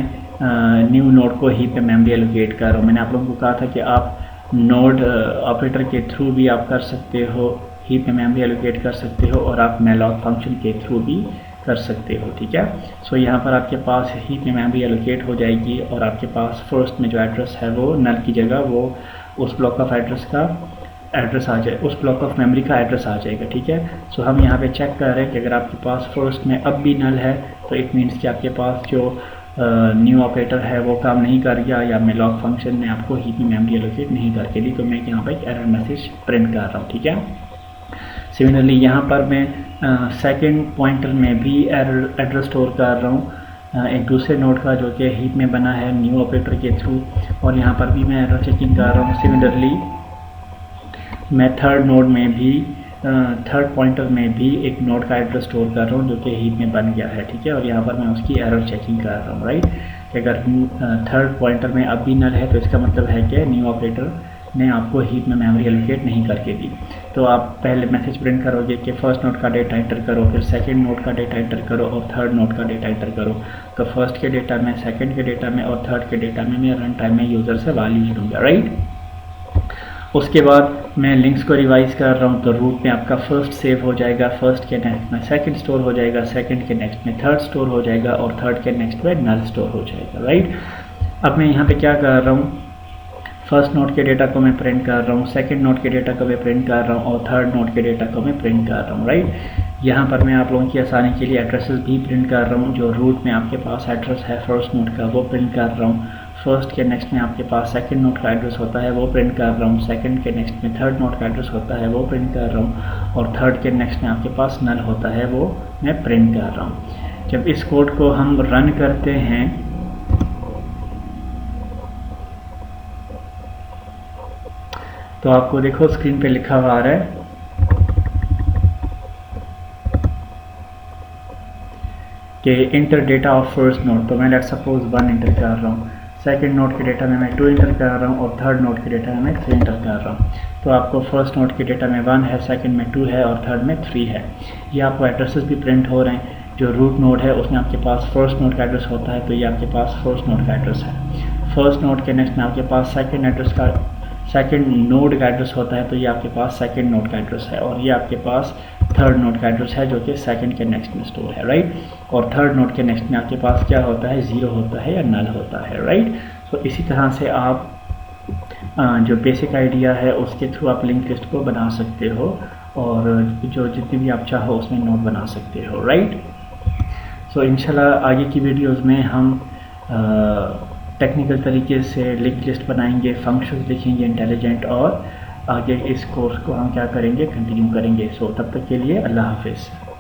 न्यू नोड को हीप पे मेमोरी एलोकेट कर रहा हूँ। मैंने आप लोगों को कहा था कि आप नोड ऑपरेटर के थ्रू भी आप कर सकते हो, हीप पे मेमोरी एलोकेट कर सकते हो, और आप malloc फंक्शन के थ्रू भी कर सकते हो, ठीक है। सो यहाँ पर आपके पास हीप में मेमोरी एलोकेट हो जाएगी और आपके पास फर्स्ट में जो एड्रेस है वो नल की जगह वो उस ब्लॉक ऑफ एड्रेस का एड्रेस आ जाए, उस ब्लॉक ऑफ मेमोरी का एड्रेस आ जाएगा, ठीक है। सो हम यहाँ पे चेक कर रहे हैं कि अगर आपके पास फर्स्ट में अब भी नल है तो इट मीन्स कि आपके पास जो न्यू ऑपरेटर है वो काम नहीं कर गया, या malloc फंक्शन ने आपको हीप में मेमोरी एलोकेट नहीं करके दी। तो मैं यहाँ पर एक एरर मैसेज प्रिंट कर रहा हूँ, ठीक है। सिमिलरली यहाँ पर मैं सेकेंड पॉइंटर में भी एड्रेस स्टोर कर रहा हूँ एक दूसरे नोड का जो कि हीप में बना है न्यू ऑपरेटर के थ्रू, और यहाँ पर भी मैं एरर चेकिंग कर रहा हूँ। सिमिलरली मैं थर्ड नोड में भी थर्ड पॉइंटर में भी एक नोड का एड्रेस स्टोर कर रहा हूँ जो कि हीप में बन गया है, ठीक है। और यहाँ पर मैं उसकी एरर चेकिंग कर रहा हूँ, राइट। अगर थर्ड पॉइंटर में अब भी नल है तो इसका मतलब है कि न्यू ऑपरेटर ने आपको हीप में मेमोरी एलोकेट नहीं करके दी। तो आप पहले मैसेज प्रिंट करोगे कि फर्स्ट नोड का डेटा एंटर करो, फिर सेकंड नोड का डेटा एंटर करो और थर्ड नोड का डेटा एंटर करो। तो फर्स्ट के डेटा में, सेकंड के डेटा में और थर्ड के डेटा में मैं रन टाइम में यूज़र से वैल्यूज लूँगा, राइट। उसके बाद मैं लिंक्स को रिवाइज कर रहा हूँ, तो रूट में आपका फर्स्ट सेव हो जाएगा, फर्स्ट के नेक्स्ट में सेकंड स्टोर हो जाएगा, सेकंड के नेक्स्ट में थर्ड स्टोर हो जाएगा और थर्ड के नेक्स्ट में नल स्टोर हो जाएगा, राइट। अब मैं यहाँ पे क्या कर रहा हूँ, फर्स्ट नोड के डेटा को मैं प्रिंट कर रहा हूँ, सेकंड नोड के डेटा को मैं प्रिंट कर रहा हूँ और थर्ड नोड के डेटा को मैं प्रिंट कर रहा हूँ, राइट। यहाँ पर मैं आप लोगों की आसानी के लिए एड्रेसेस भी प्रिंट कर रहा हूँ। जो रूट में आपके पास एड्रेस है फर्स्ट नोड का वो प्रिंट कर रहा हूँ, फर्स्ट के नेक्स्ट में आपके पास सेकंड नोड का एड्रेस होता है वो प्रिंट कर रहा हूँ, सेकंड के नेक्स्ट में थर्ड नोड का एड्रेस होता है वो प्रिंट कर रहा हूँ और थर्ड के नेक्स्ट में आपके पास नल होता है वो मैं प्रिंट कर रहा हूँ। जब इस कोड को हम रन करते हैं तो आपको देखो स्क्रीन पे लिखा हुआ आ रहा है कि inter data of first node. तो मैं लेट्स सपोज 1 इंटर कर रहा हूँ, सेकंड नोड के डेटा में मैं 2 इंटर कर रहा हूँ और थर्ड नोड के डेटा में मैं 3 इंटर कर रहा हूँ। तो आपको फर्स्ट नोड के डेटा में 1 है, सेकंड में 2 है और थर्ड में 3 है। ये आपको एड्रेसेस भी प्रिंट हो रहे हैं। जो रूट नोड है उसमें आपके पास फर्स्ट नोड का एड्रेस होता है, तो ये आपके पास फर्स्ट नोड का एड्रेस है। फर्स्ट नोड के नेक्स्ट में आपके पास सेकंड नोड का एड्रेस होता है, तो ये आपके पास सेकंड नोड का एड्रेस है। और ये आपके पास थर्ड नोड का एड्रेस है जो कि सेकंड के नेक्स्ट में स्टोर है, राइट। और थर्ड नोड के नेक्स्ट में आपके पास क्या होता है, ज़ीरो होता है या नल होता है, राइट। तो इसी तरह से आप जो बेसिक आइडिया है उसके थ्रू आप लिंक लिस्ट को बना सकते हो और जो जितनी भी आप चाहो उसमें नोड बना सकते हो, राइट। सो इंशाल्लाह आगे की वीडियोस में हम टेक्निकल तरीके से लिंक लिस्ट बनाएंगे, फंक्शंस देखेंगे इंटेलिजेंट, और आगे इस कोर्स को हम क्या करेंगे, कंटिन्यू करेंगे। सो तब तक के लिए अल्लाह हाफिज़।